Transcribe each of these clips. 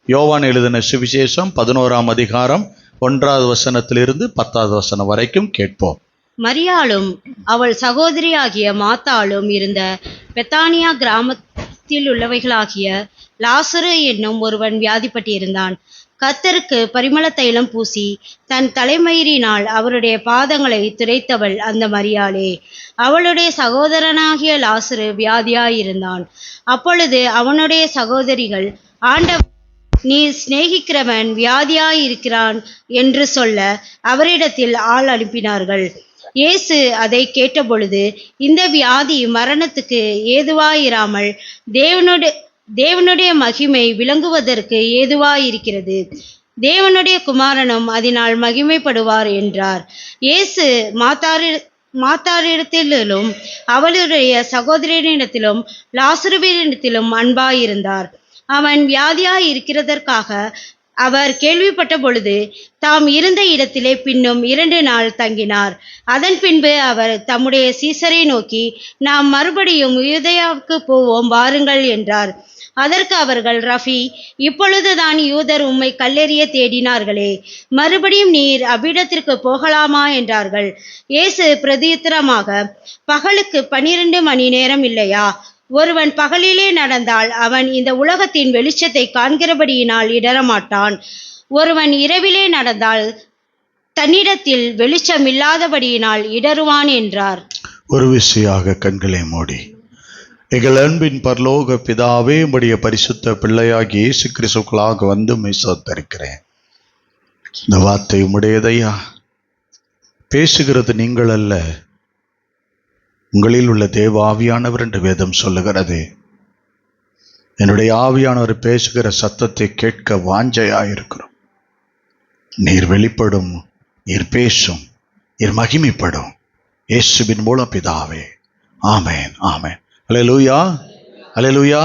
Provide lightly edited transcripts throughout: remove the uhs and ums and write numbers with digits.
யோவான் எழுதின சுவிசேஷம் 11ஆம் அதிகாரம் 1வது வசனத்திலிருந்து 10வது வசனம் வரைக்கும் கேட்போம். மரியாளும் அவள் சகோதரியாகிய மாத்தாளும் இருந்த பெத்தானியா கிராமத்தில் உள்ளவைகளாகிய லாசரு என்னும் ஒருவன் வியாதிப்பட்டிருந்தான். கர்த்தருக்கு பரிமள தைலம் பூசி தன் தலைமயிரினால் அவருடைய பாதங்களை துடைத்தவள் அந்த மரியாளே. அவளுடைய சகோதரனாகிய லாசரு வியாதியாயிருந்தான். அப்பொழுது அவனுடைய சகோதரிகள், ஆண்டவர் நீ சிநேகிக்கிறவன் வியாதியாயிருக்கிறான் என்று சொல்ல அவரிடத்தில் ஆள் அனுப்பினார்கள். இயேசு அதை கேட்டபொழுது, இந்த வியாதி மரணத்துக்கு ஏதுவாயிராமல் தேவனுடைய மகிமை விளங்குவதற்கு ஏதுவாயிருக்கிறது. தேவனுடைய குமாரனும் அதனால் மகிமைப்படுவார் என்றார். இயேசு மாத்தாரிடத்திலும் அவளுடைய சகோதரனிடத்திலும் லாசருவினிடத்திலும் அன்பாயிருந்தார். அவன் வியாதியாய் இருக்கிறதற்காக அவர் கேள்விப்பட்ட பொழுது தாம் இருந்த இடத்திலே பின்னும் 2 நாள் தங்கினார். அதன் பின்பு அவர் தம்முடைய சீசரை நோக்கி, நாம் மறுபடியும் யூதேயாவுக்கு போவோம் வாருங்கள் என்றார். அதற்கு அவர்கள், ரபி, இப்பொழுதுதான் யூதர் உம்மை கல்லெறிய தேடினார்களே, மறுபடியும் நீர் அவ்விடத்திற்கு போகலாமா என்றார்கள். இயேசு பிரதியுத்தரமாக, பகலுக்கு 12 மணி நேரம் இல்லையா? ஒருவன் பகலிலே நடந்தால் அவன் இந்த உலகத்தின் வெளிச்சத்தை காண்கிறபடியினால் இடரமாட்டான். ஒருவன் இரவிலே நடந்தால் தன்னிடத்தில் வெளிச்சம் இல்லாதபடியினால் இடருவான் என்றார். ஒரு விசையாக கண்களை மூடி. எங்கள் அன்பின் பரலோக பிதாவே, உம்முடைய பரிசுத்த பிள்ளையாகி இயேசு கிறிஸ்துவுக்குள்ளாக வந்து உம்மை ஸ்தோத்திரிக்கிறேன். இந்த வார்த்தை உம்முடையதையா, பேசுகிறது நீங்கள் அல்ல, உங்களில் உள்ள தேவ ஆவியானவர் என்று வேதம் சொல்லுகிறது. என்னுடைய ஆவியானவர் பேசுகிற சத்தத்தை கேட்க வாஞ்சையாயிருக்கிறோம். நீர் வெளிப்படும், நீர் பேசும், நீர் மகிமைப்படும். இயேசுவின் மூலம் பிதாவே, ஆமேன், ஆமேன். அல்லேலூயா, அல்லேலூயா.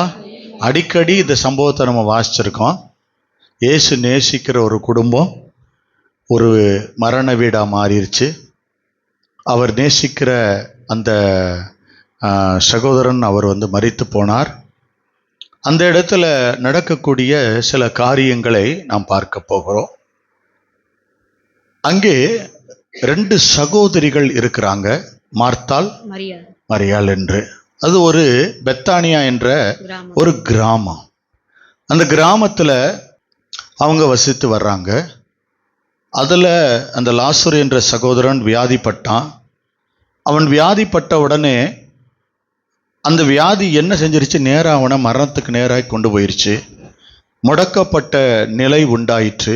அடிக்கடி இந்த சம்பவத்தை நம்ம வாசிச்சிருக்கோம். இயேசு நேசிக்கிற ஒரு குடும்பம் ஒரு மரண வீடாக மாறிடுச்சு. அவர் நேசிக்கிற அந்த சகோதரன் அவர் மரித்து போனார். அந்த இடத்துல நடக்கக்கூடிய சில காரியங்களை நாம் பார்க்க போகிறோம். அங்கே 2 சகோதரிகள் இருக்கிறாங்க, மார்த்தாள், மரியாள் என்று. அது ஒரு பெத்தானியா என்ற ஒரு கிராமம். அந்த கிராமத்தில் அவங்க வசித்து வர்றாங்க. அதில் அந்த லாசரு என்ற சகோதரன் வியாதிப்பட்டான். அவன் வியாதிப்பட்ட உடனே அந்த வியாதி என்ன செஞ்சிருச்சு, நேராக அவனை மரணத்துக்கு நேராக கொண்டு போயிடுச்சு. முடக்கப்பட்ட நிலை உண்டாயிற்று.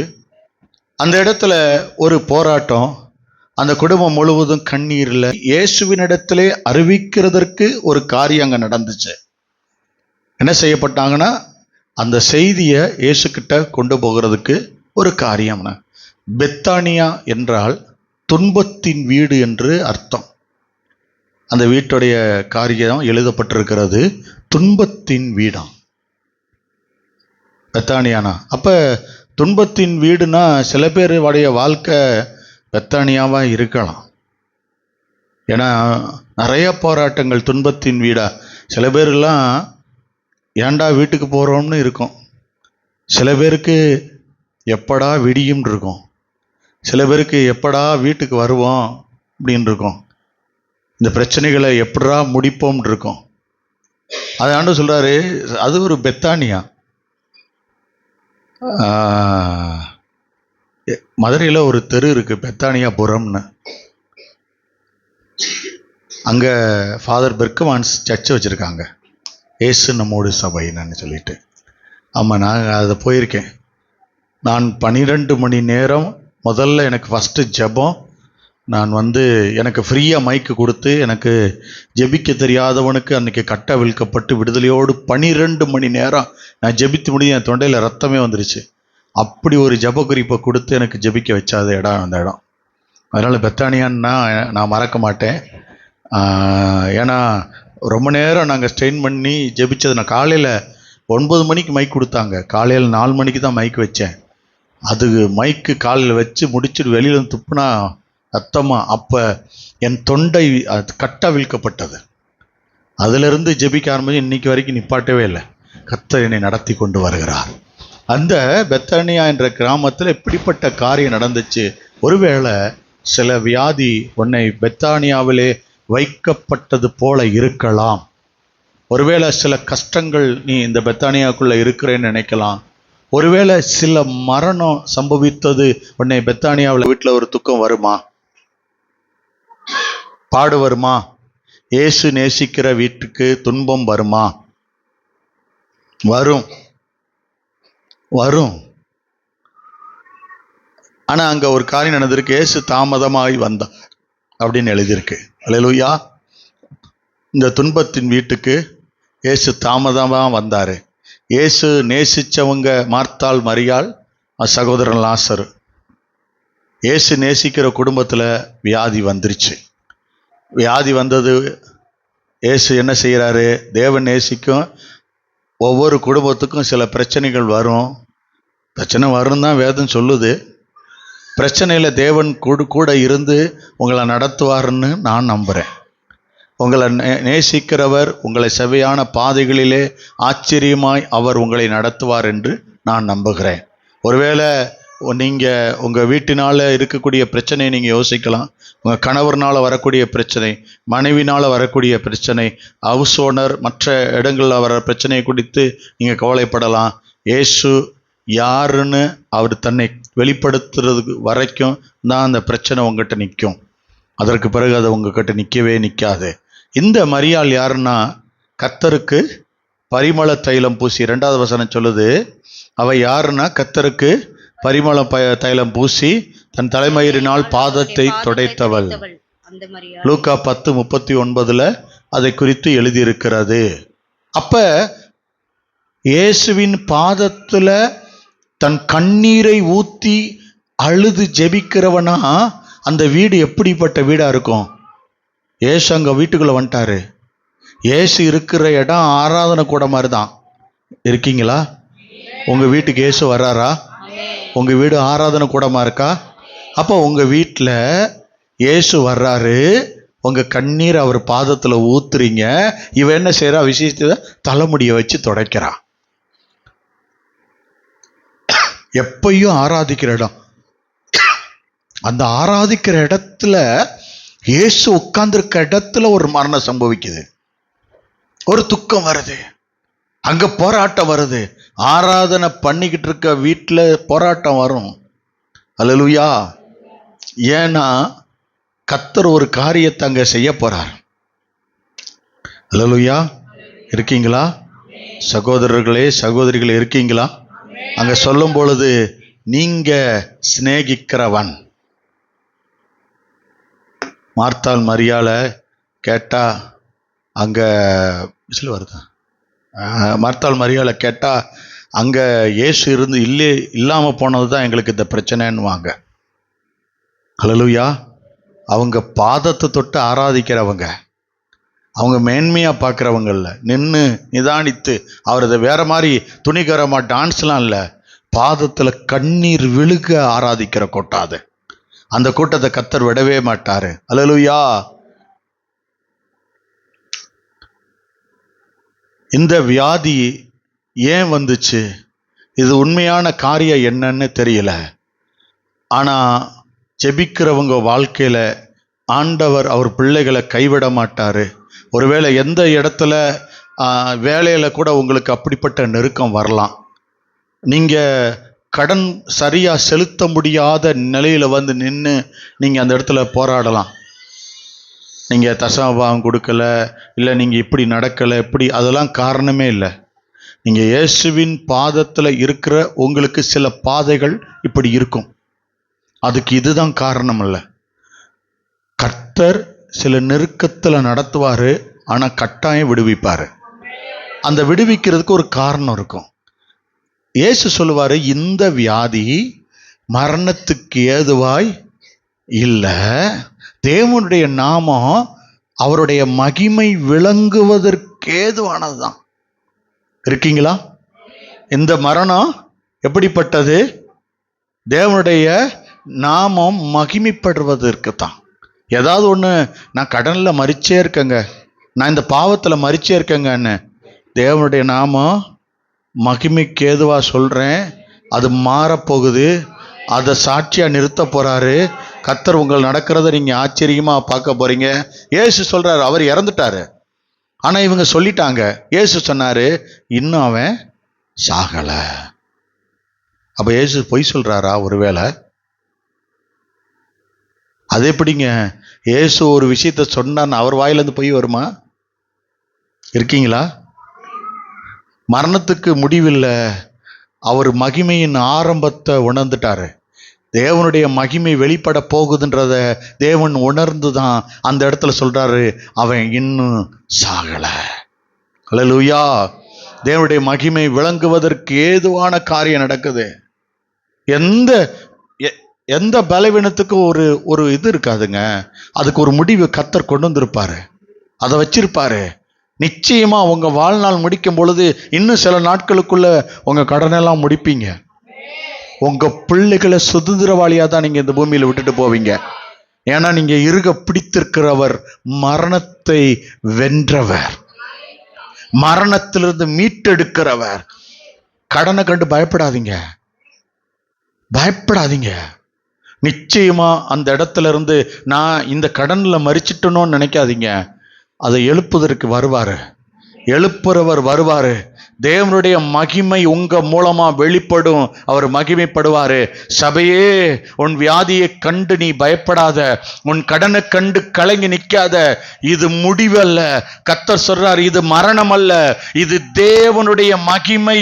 அந்த இடத்துல ஒரு போராட்டம். அந்த குடும்பம் முழுவதும் கண்ணீரில் இயேசுவினிடத்திலே அறிவிக்கிறதற்கு ஒரு காரியம் அங்கே நடந்துச்சு. என்ன செய்யப்பட்டாங்கன்னா, அந்த செய்தியை இயேசுக்கிட்ட கொண்டு போகிறதுக்கு ஒரு காரியம். பெத்தானியா என்றால் துன்பத்தின் வீடு என்று அர்த்தம். அந்த வீட்டுடைய காரியம் எழுதப்பட்டிருக்கிறது, துன்பத்தின் வீடாம் பெத்தானியானா. அப்போ துன்பத்தின் வீடுனா சில பேருடைய வாழ்க்கை பெத்தானியாவாக இருக்கலாம். ஏன்னா நிறைய போராட்டங்கள் துன்பத்தின் வீடா. சில பேரெல்லாம் ஏண்டா வீட்டுக்கு போகிறோம்னு இருக்கும். சில பேருக்கு எப்படா விடியும் இருக்கும். சில பேருக்கு எப்படா வீட்டுக்கு வருவோம் அப்படின்னு இருக்கும். இந்த பிரச்சனைகளை எப்படா முடிப்போம் இருக்கும். அது ஆண்டு சொல்றாரு, அது ஒரு பெத்தானியா. மதுரையில் ஒரு தெரு இருக்கு, பெத்தானியாபுரம்னு. அங்கே ஃபாதர் பெர்க்மான்ஸ் சர்ச் வச்சுருக்காங்க, ஏசு நம்மோடு சபைன்னு சொல்லிட்டு. ஆமாம், நான் அதை போயிருக்கேன். நான் 12 மணி நேரம் முதல்ல எனக்கு ஃபஸ்ட்டு ஜெபம். நான் எனக்கு ஃப்ரீயாக மைக்கு கொடுத்து, எனக்கு ஜெபிக்க தெரியாதவனுக்கு அன்றைக்கி கட்ட விழ்க்கப்பட்டு விடுதலையோடு 12 மணி நேரம் நான் ஜெபித்து முடியும். என் தொண்டையில் ரத்தமே வந்துருச்சு. அப்படி ஒரு ஜெப குறிப்பை கொடுத்து எனக்கு ஜெபிக்க வச்சாத இடம் அந்த இடம். அதனால் பெத்தானியான்னா நான் மறக்க மாட்டேன். ஏன்னா ரொம்ப நேரம் நாங்கள் ஸ்ட்ரெயின் பண்ணி ஜெபிச்சது. நான் காலையில் 9 மணிக்கு மைக் கொடுத்தாங்க, காலையில் 4 மணிக்கு தான் மைக் வச்சேன். அது மைக்கு காலில் வச்சு முடிச்சுட்டு வெளியில் துப்புனா ரத்தமா. அப்போ என் தொண்டை கட்ட விழ்க்கப்பட்டது. அதிலிருந்து ஜெபிக்க ஆரம்பிச்சு இன்னைக்கு வரைக்கும் நிப்பாட்டவே இல்லை. கர்த்தர் என்னை நடத்தி கொண்டு வருகிறார். அந்த பெத்தானியா என்ற கிராமத்தில் இப்படிப்பட்ட காரியம் நடந்துச்சு. ஒருவேளை சில வியாதி உன்னை பெத்தானியாவிலே வைக்கப்பட்டது போல இருக்கலாம். ஒருவேளை சில கஷ்டங்கள் நீ இந்த பெத்தானியாவுக்குள்ள இருக்கிறேன்னு நினைக்கலாம். ஒருவேளை சில மரணம் சம்பவித்தது உன்னை பெத்தானியாவில். வீட்டில் ஒரு துக்கம் வருமா? பாடு வருமா? இயேசு நேசிக்கிற வீட்டுக்கு துன்பம் வருமா? வரும் வரும். ஆனா அங்க ஒரு காரியம் நடந்திருக்கு. இயேசு தாமதமாய் வந்தா அப்படின்னு எழுதியிருக்கு. அல்லேலூயா. இந்த துன்பத்தின் வீட்டுக்கு இயேசு தாமதமா வந்தாரு. இயேசு நேசிச்சவங்க மார்த்தாள், மரியாள், சகோதரன் லாசரு. இயேசு நேசிக்கிற குடும்பத்துல வியாதி வந்துருச்சு. வியாதி வந்தது. இயேசு என்ன செய்யறாரு? தேவன் நேசிக்கும் ஒவ்வொரு குடும்பத்துக்கும் சில பிரச்சனைகள் வரும். பிரச்சனை வரும் தான் வேதம் சொல்லுது. பிரச்சனையில தேவன் கூட இருந்து உங்களை நடத்துவார்னு நான் நம்புறேன். உங்களை நேசிக்கிறவர் உங்களை செவ்வையான பாதைகளிலே ஆச்சரியமாய் அவர் உங்களை நடத்துவார் என்று நான் நம்புகிறேன். ஒருவேளை நீங்கள் உங்கள் வீட்டினால் இருக்கக்கூடிய பிரச்சனையை நீங்கள் யோசிக்கலாம். உங்கள் கணவர்னால் வரக்கூடிய பிரச்சனை, மனைவினால் வரக்கூடிய பிரச்சனை, ஹவுஸ் ஓனர் மற்ற இடங்களில் வர பிரச்சனையை குறித்து நீங்கள் கவலைப்படலாம். இயேசு யாருன்னு அவர் தன்னை வெளிப்படுத்துறதுக்கு வரைக்கும் தான் அந்த பிரச்சனை உங்ககிட்ட நிற்கும். அதற்கு பிறகு அது உங்ககிட்ட நிற்கவே நிற்காது. இந்த மரியாள் யாருன்னா, கர்த்தருக்கு பரிமள தைலம் பூசி, 2வது வசனம் சொல்லுது. அவ யாருன்னா, கர்த்தருக்கு பரிமள தைலம் பூசி தன் தலைமயிரினால் பாதத்தை துடைத்தவள். லூக்கா 10:39 அதை குறித்து எழுதியிருக்கிறது. அப்ப இயேசுவின் பாதத்துல தன் கண்ணீரை ஊத்தி அழுது ஜெபிக்கிறவனா அந்த வீடு எப்படிப்பட்ட வீடா இருக்கும்? இயேசு அங்க வீட்டுக்குள்ள வந்துட்டாரு. இயேசு இருக்கிற இடம் ஆராதனை கூட மாதிரி தான். இருக்கீங்களா? உங்க வீட்டுக்கு இயேசு வர்றாரா? உங்க வீடு ஆராதனை கூடமா இருக்கா? அப்போ உங்க வீட்டில் இயேசு வர்றாரு. உங்க கண்ணீர் அவர் பாதத்துல ஊத்துறீங்க. இவ என்ன செய்யறா? விசேஷத்தை தலைமுடியை வச்சு துடைக்கிறா. எப்பையும் ஆராதிக்கிற இடம். அந்த ஆராதிக்கிற இடத்துல இயேசு உட்கார்ந்துருக்க இடத்துல ஒரு மரணம் சம்பவிக்குது. ஒரு துக்கம் வருது. அங்க போராட்டம் வருது. ஆராதனை பண்ணிக்கிட்டு இருக்க வீட்டில் போராட்டம் வரும். அல்லேலூயா. ஏன்னா கர்த்தர் ஒரு காரியத்தை அங்க செய்ய போறார். அல்லேலூயா. இருக்கீங்களா? சகோதரர்களே, சகோதரிகளே, இருக்கீங்களா? அங்க சொல்லும் பொழுது நீங்க சிநேகிக்கிறவன். மார்த்தாள் மரியாள கேட்டா அங்க வருதா? மார்த்தாள் மரியாள கேட்டா அங்க இயேசு இல்லாம போனது தான் எங்களுக்கு இந்த பிரச்சனைன்னுவாங்க. ஹல்லேலூயா. அவங்க பாதத்தை தொட்டு ஆராதிக்கிறவங்க, அவங்க மேன்மையா பார்க்குறவங்க இல்லை. நின்று நிதானித்து அவர் அதை வேற மாதிரி துணிகரமா டான்ஸ்லாம் இல்லை, பாதத்துல கண்ணீர் விழுக ஆராதிக்கிற கொட்டாது. அந்த கூட்டத்தை கர்த்தர் விடவே மாட்டாரு. அல்லேலூயா. இந்த வியாதி ஏன் வந்துச்சு? இது உண்மையான காரியம் என்னன்னு தெரியல. ஆனா ஜெபிக்கிறவங்க வாழ்க்கையில ஆண்டவர் அவர் பிள்ளைகளை கைவிட மாட்டாரு. ஒருவேளை எந்த இடத்துல வேலையில கூட உங்களுக்கு அப்படிப்பட்ட நெருக்கம் வரலாம். நீங்க கடன் சரியா செலுத்த முடியாத நிலையில வந்து நின்று நீங்க அந்த இடத்துல போராடலாம். நீங்க தசமபாகம் கொடுக்கல, இல்லை நீங்க இப்படி நடக்கலை, இப்படி அதெல்லாம் காரணமே இல்லை. நீங்க இயேசுவின் பாதத்துல இருக்கிற உங்களுக்கு சில பாதைகள் இப்படி இருக்கும். அதுக்கு இதுதான் காரணம் இல்லை. கர்த்தர் சில நெருக்கத்துல நடத்துவாரு, ஆனா கட்டாயம் விடுவிப்பாரு. அந்த விடுவிக்கிறதுக்கு ஒரு காரணம் இருக்கும். இயேசு சொல்லுவாரு, இந்த வியாதி மரணத்துக்கு ஏதுவாய் இல்லை, தேவனுடைய நாமம் அவருடைய மகிமை விளங்குவதற்கு ஏதுவானதுதான். இருக்கீங்களா? இந்த மரணம் எப்படிப்பட்டது? தேவனுடைய நாமம் மகிமைப்படுவதற்கு தான். ஏதாவது ஒன்று, நான் கடன்ல மரிச்சே இருக்கேங்க, நான் இந்த பாவத்தில் மரிச்சே இருக்கேங்கன்னு, தேவனுடைய நாமம் மகிமைக்கு ஏதுவா சொல்றேன், அது மாறப்போகுது. அதை சாட்சியா நிறுத்த போறாரு கர்த்தர். உங்கள் நடக்கிறத நீங்க ஆச்சரியமா பார்க்க போறீங்க. இயேசு சொல்றாரு, அவர் இறந்துட்டாரு. ஆனா இவங்க சொல்லிட்டாங்க. இயேசு சொன்னாரு, இன்னும் அவன் சாகல. அப்ப இயேசு பொய் சொல்றாரா? ஒருவேளை அது எப்படிங்க? இயேசு ஒரு விஷயத்த சொன்னான்னு அவர் வாயிலிருந்து பொய் வருமா? இருக்கீங்களா? மரணத்துக்கு முடிவில்லை. அவர் மகிமையின் ஆரம்பத்தை உணர்ந்துட்டாரு. தேவனுடைய மகிமை வெளிப்பட போகுதுன்றத தேவன் உணர்ந்து தான் அந்த இடத்துல சொல்றாரு, அவன் இன்னும் சாகல. அல்லேலூயா. தேவனுடைய மகிமை விளங்குவதற்கு ஏதுவான காரியம் நடக்குது. எந்த பலவீனத்துக்கும் ஒரு இது இருக்காதுங்க. அதுக்கு ஒரு முடிவு கர்த்தர் கொண்டு வந்திருப்பாரு, அதை வச்சிருப்பாரு. நிச்சயமா உங்க வாழ்நாள் முடிக்கும் பொழுது இன்னும் சில நாட்களுக்குள்ள உங்க கடனெல்லாம் முடிப்பீங்க. உங்க பிள்ளைகளை சுதந்திரவாளியா தான் நீங்க இந்த பூமியில விட்டுட்டு போவீங்க. ஏன்னா நீங்க இருக பிடித்திருக்கிறவர் மரணத்தை வென்றவர், மரணத்திலிருந்து மீட்டெடுக்கிறவர். கடனை கண்டு பயப்படாதீங்க, பயப்படாதீங்க. நிச்சயமா அந்த இடத்துல இருந்து நான் இந்த கடன்ல மறிச்சிட்டணும்னு நினைக்காதீங்க. அதை எழுப்புவதற்கு வருவாரு, எழுப்புறவர் வருவாரு. தேவனுடைய மகிமை உங்க மூலமா வெளிப்படும், அவர் மகிமைப்படுவாரு. சபையே, உன் வியாதியை கண்டு நீ பயப்படாத, உன் கடனை கண்டு கலங்கி நிற்காத. இது முடிவல்ல. கர்த்தர் சொல்றார், இது மரணம் அல்ல, இது தேவனுடைய மகிமை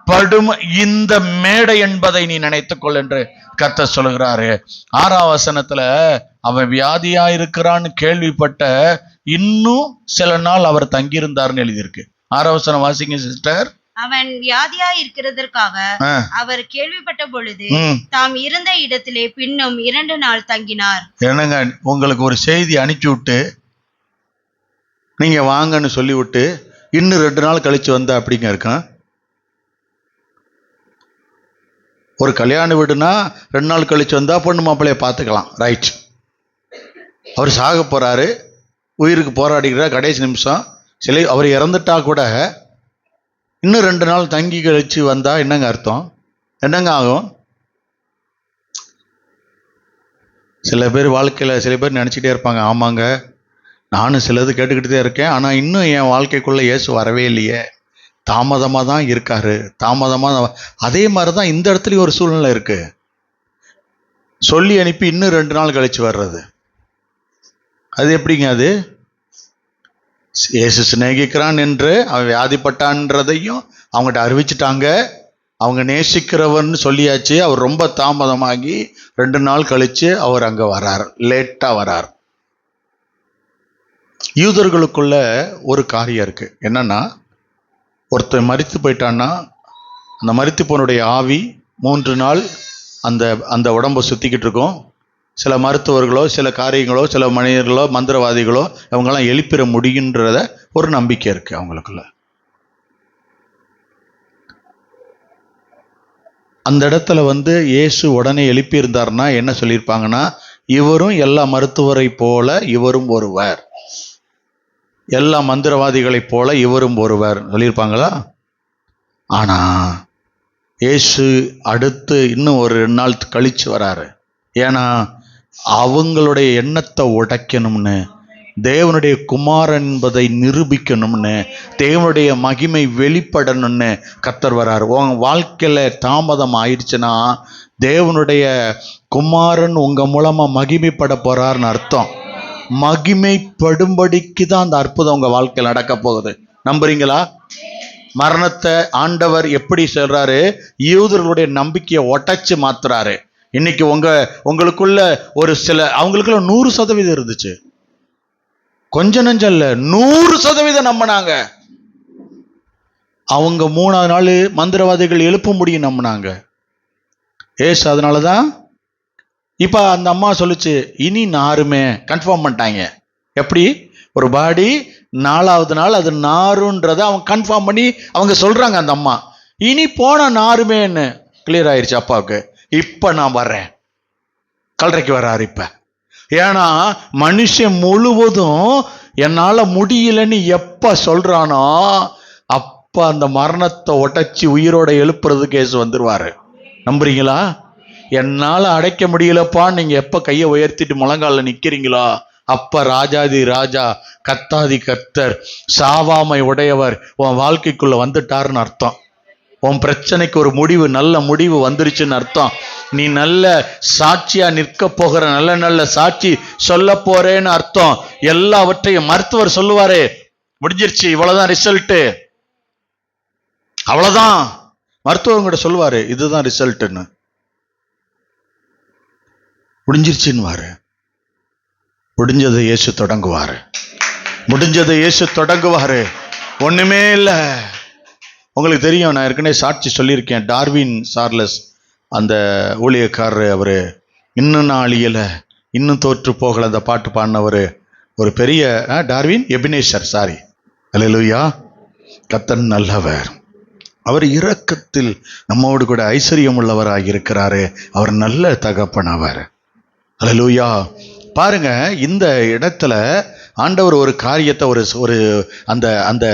படும் இந்த மேடை என்பதை நீ நினைத்துக்கொள் என்று கர்த்தர் சொல்லுகிறாரு. 6ஆம் வசனத்துல அவன் வியாதியா இருக்கிறான்னு கேள்விப்பட்ட இன்னும் சில நாள் அவர் தங்கியிருந்தார்னு எழுதியிருக்கு. 6ஆம் வசனம் வாசிங்க சிஸ்டர். அவன் வியாதியா இருக்கிறதற்காக அவர் கேள்விப்பட்ட பொழுது தாம் இருந்த இடத்திலே பின்னும் 2 நாள் தங்கினார். என்னங்க, உங்களுக்கு ஒரு செய்தி அனுப்பி விட்டு நீங்க வாங்கன்னு சொல்லிவிட்டு இன்னும் 2 நாள் கழிச்சு வந்தா அப்படிங்க இருக்கும். ஒரு கல்யாண வீடுனா 2 நாள் கழிச்சு வந்தா பொண்ணு மாப்பிள்ளைய பார்த்துக்கலாம், ரைட். அவர் சாக போறாரு, உயிருக்கு போராடுகிறார், கடைசி நிமிஷம். சில அவர் இறந்துட்டா கூட இன்னும் 2 நாள் தங்கி கழிச்சு வந்தா என்னங்க அர்த்தம்? என்னங்க ஆகும்? சில பேர் வாழ்க்கையில சில பேர் நினைச்சிட்டே இருப்பாங்க, ஆமாங்க நானும் சிலது கேட்டுக்கிட்டே இருக்கேன், ஆனா இன்னும் என் வாழ்க்கைக்குள்ள இயேசு வரவே இல்லையே, தாமதமாக தான் இருக்காரு, தாமதமாக. அதே மாதிரி தான் இந்த இடத்துலையும் ஒரு சூழ்நிலை இருக்கு. சொல்லி அனுப்பி இன்னும் 2 நாள் கழிச்சு வர்றது, அது எப்படிங்க? அது இயேசு சிநேகிக்கிறான் என்று அவன் வியாதிப்பட்டான்றதையும் அவங்ககிட்ட அறிவிச்சிட்டாங்க. அவங்க நேசிக்கிறவர்னு சொல்லியாச்சு. அவர் ரொம்ப தாமதமாகி 2 நாள் கழிச்சு அவர் அங்க வரார், லேட்டா வரார். யூதர்களுக்குள்ள ஒரு காரியம் இருக்கு. என்னன்னா, ஒருத்தர் மரித்து போயிட்டான்னா அந்த மரித்து போனுடைய ஆவி 3 நாள் அந்த அந்த உடம்பை சுத்திக்கிட்டு இருக்கும். சில மருத்துவர்களோ சில காரியங்களோ சில மனிதர்களோ மந்திரவாதிகளோ அவங்கெல்லாம் எழுப்பிட முடியுன்றத ஒரு நம்பிக்கை இருக்கு அவங்களுக்குள்ள. அந்த இடத்துல இயேசு உடனே எழுப்பி இருந்தார்னா என்ன சொல்லியிருப்பாங்கன்னா, இவரும் எல்லா மருத்துவரை போல இவரும் ஒருவர், எல்லா மந்திரவாதிகளைப் போல இவரும் ஒருவர் சொல்லியிருப்பாங்களா? ஆனா இயேசு அடுத்து இன்னும் ஒரு 2 நாள் கழிச்சு வராரு. ஏன்னா அவங்களுடைய எண்ணத்தை உடைக்கணும்னு, தேவனுடைய குமாரன் என்பதை நிரூபிக்கணும்னு, தேவனுடைய மகிமை வெளிப்படணும்னு கர்த்தர் வராரு. உங்க வாழ்க்கையில தாமதம் ஆயிடுச்சுன்னா தேவனுடைய குமாரன் உங்க மூலமா மகிமைப்பட போறாருன்னு அர்த்தம். மகிமைப்படும்படிக்கு தான் அந்த அற்புதம் உங்க வாழ்க்கையில் நடக்க போகுது. நம்புறீங்களா? மரணத்தை ஆண்டவர் எப்படி சொல்றாரு? யூதர்களுடைய நம்பிக்கையை உடைச்சு மாத்துறாரு. இன்னைக்கு உங்களுக்குள்ள ஒரு சில அவங்களுக்குள்ள 100% இருந்துச்சு, கொஞ்ச நஞ்சம் இல்ல, 100% நம்பினாங்க. அவங்க 3ஆவது நாள் மந்திரவாதிகள் எழுப்ப முடியும் நம்பினாங்க. ஏசு அதனாலதான் இப்ப அந்த அம்மா சொல்லுச்சு, இனி நாருமே கன்ஃபார்ம் பண்ணிட்டாங்க. எப்படி? ஒரு பாடி 4ஆவது நாள் அது நாருன்றத அவங்க கன்ஃபார்ம் பண்ணி அவங்க சொல்றாங்க. அந்த அம்மா இனி போன நாருமேன்னு கிளியர் ஆயிடுச்சு அப்பாவுக்கு. இப்ப நான் வர்றேன், கல்லறைக்கு வர்றாரு இப்ப. ஏன்னா மனுஷன் முழுவதும் என்னால முடியலன்னு எப்ப சொல்றானோ அப்ப அந்த மரணத்தை உடைச்சி உயிரோட எழுப்புறதுக்கு இயேசு வந்துருவாரு. நம்புறீங்களா? என்னால அடைக்க முடியலப்பா நீங்க எப்ப கையை உயர்த்திட்டு முழங்கால நிக்கிறீங்களோ அப்ப ராஜாதி ராஜா கர்த்தாதி கர்த்தர் சாவாமை உடையவர் உன் வாழ்க்கைக்குள்ள வந்துட்டாருன்னு அர்த்தம். உன் பிரச்சனைக்கு ஒரு முடிவு, நல்ல முடிவு வந்துருச்சுன்னு அர்த்தம். நீ நல்ல சாட்சியா நிற்க போகிற, நல்ல நல்ல சாட்சி சொல்ல போறேன்னு அர்த்தம். எல்லாவற்றையும் மருத்துவர் சொல்லுவாரு, முடிஞ்சிருச்சு, இவ்வளவுதான் ரிசல்ட், அவ்வளவுதான். மருத்துவர் கிட்ட சொல்லுவாரு, இதுதான் ரிசல்ட்னு, முடிஞ்சிருச்சுன்னு. முடிஞ்சதை இயேசு தொடங்குவாரு, முடிஞ்சதை இயேசு தொடங்குவாரு. ஒண்ணுமே இல்லை. உங்களுக்கு தெரியும், நான் ஏற்கனவே சாட்சி சொல்லியிருக்கேன். டார்வின் சார்லஸ் அந்த ஊழியக்காரர், அவரு இன்னும் நான் இயல, இன்னும் தோற்று போகல, அந்த பாட்டு பாடினவர், ஒரு பெரிய டார்வின் எபினேசர், சாரி, அல்லேலூயா. கர்த்தர் நல்லவர். அவர் இரக்கத்தில் நம்மோடு கூட ஐஸ்வர்யம் உள்ளவராக இருக்கிறாரு. அவர் நல்ல தகப்பன் அவர். அல்லேலூயா. பாருங்க, இந்த இடத்துல ஆண்டவர் ஒரு காரியத்தை ஒரு அந்த அந்த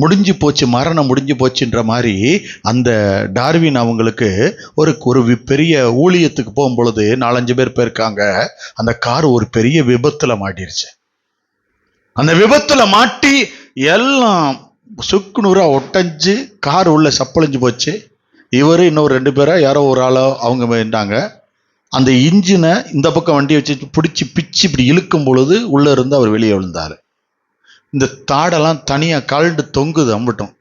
முடிஞ்சு போச்சு, மரணம் முடிஞ்சு போச்சுன்ற மாதிரி அந்த டார்வின் அவங்களுக்கு ஒரு பெரிய ஊழியத்துக்கு போகும் பொழுது 4-5 பேர் போயிருக்காங்க. அந்த கார் ஒரு பெரிய விபத்துல மாட்டிருச்சு. அந்த விபத்துல மாட்டி எல்லாம் சுக்குநூறா ஒட்டஞ்சு கார் உள்ள சப்பளிஞ்சு போச்சு. இவரு இன்னொரு 2 பேரா யாரோ ஒரு ஆளோ அவங்க இருந்தாங்க. அந்த இன்ஜினை இந்த பக்கம் வண்டி வச்சு பிடிச்சி பிச்சு இப்படி இழுக்கும் பொழுது உள்ள இருந்து அவர் வெளியே விழுந்தாரு. இந்த தாடெல்லாம் தனியா கழண்டு தொங்குது, அம்பட்டும்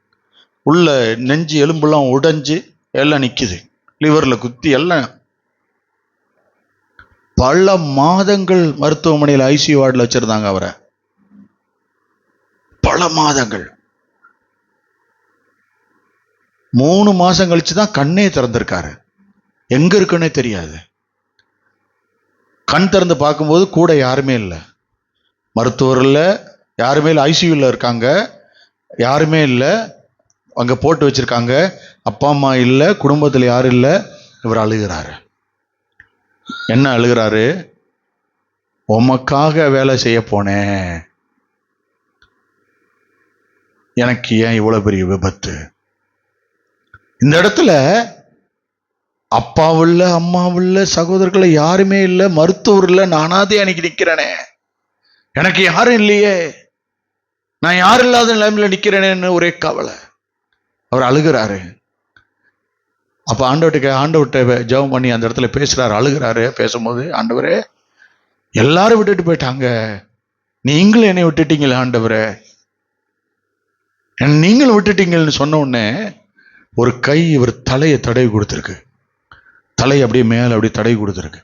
உள்ள நெஞ்சு எலும்புலாம் உடைஞ்சு எல்லாம் நிக்குது, லிவர்ல குத்தி எல்லாம். பல மாதங்கள் மருத்துவமனையில் ஐசியூ வார்டில் வச்சிருந்தாங்க அவரை, பல மாதங்கள். 3 மாசம் கழிச்சுதான் கண்ணே திறந்திருக்காரு. எங்க இருக்குன்னே தெரியாது. கண் திறந்து பார்க்கும்போது கூட யாருமே இல்லை, மருத்துவர் இல்லை, யாருமே இல்லை, ஐசியூவில் இருக்காங்க, யாருமே இல்லை, அங்கே போட்டு வச்சிருக்காங்க, அப்பா அம்மா இல்லை, குடும்பத்தில் யாரும் இல்லை. இவர் அழுகிறாரு. என்ன அழுகிறாரு? உமக்காக வேலை செய்ய போனேன், எனக்கு ஏன் இவ்வளவு பெரிய விபத்து? இந்த இடத்துல அப்பாவில்ல, அம்மாவில்ல, சகோதரர்கள் யாருமே இல்லை, மருத்துவர் இல்லை, நானாதே அன்னைக்கு நிக்கிறேனே, எனக்கு யாரும் இல்லையே, நான் யாரும் இல்லாத நிலைமையில நிக்கிறேனேன்னு ஒரே கவலை. அவர் அழுகிறாரு. அப்ப ஆண்டவர்கிட்ட ஜெபம் பண்ணி அந்த இடத்துல பேசுறாரு, அழுகிறாரு. பேசும்போது, ஆண்டவரே எல்லாரும் விட்டுட்டு போயிட்டாங்க, நீங்களும் என்னை விட்டுட்டீங்களே ஆண்டவரே, நீங்களும் விட்டுட்டீங்கன்னு சொன்ன உடனே ஒரு கை இவர் தலையை தடவி கொடுத்துருக்கு. தலை அப்படியே மேல அப்படியே தடவி கொடுத்துருக்கு.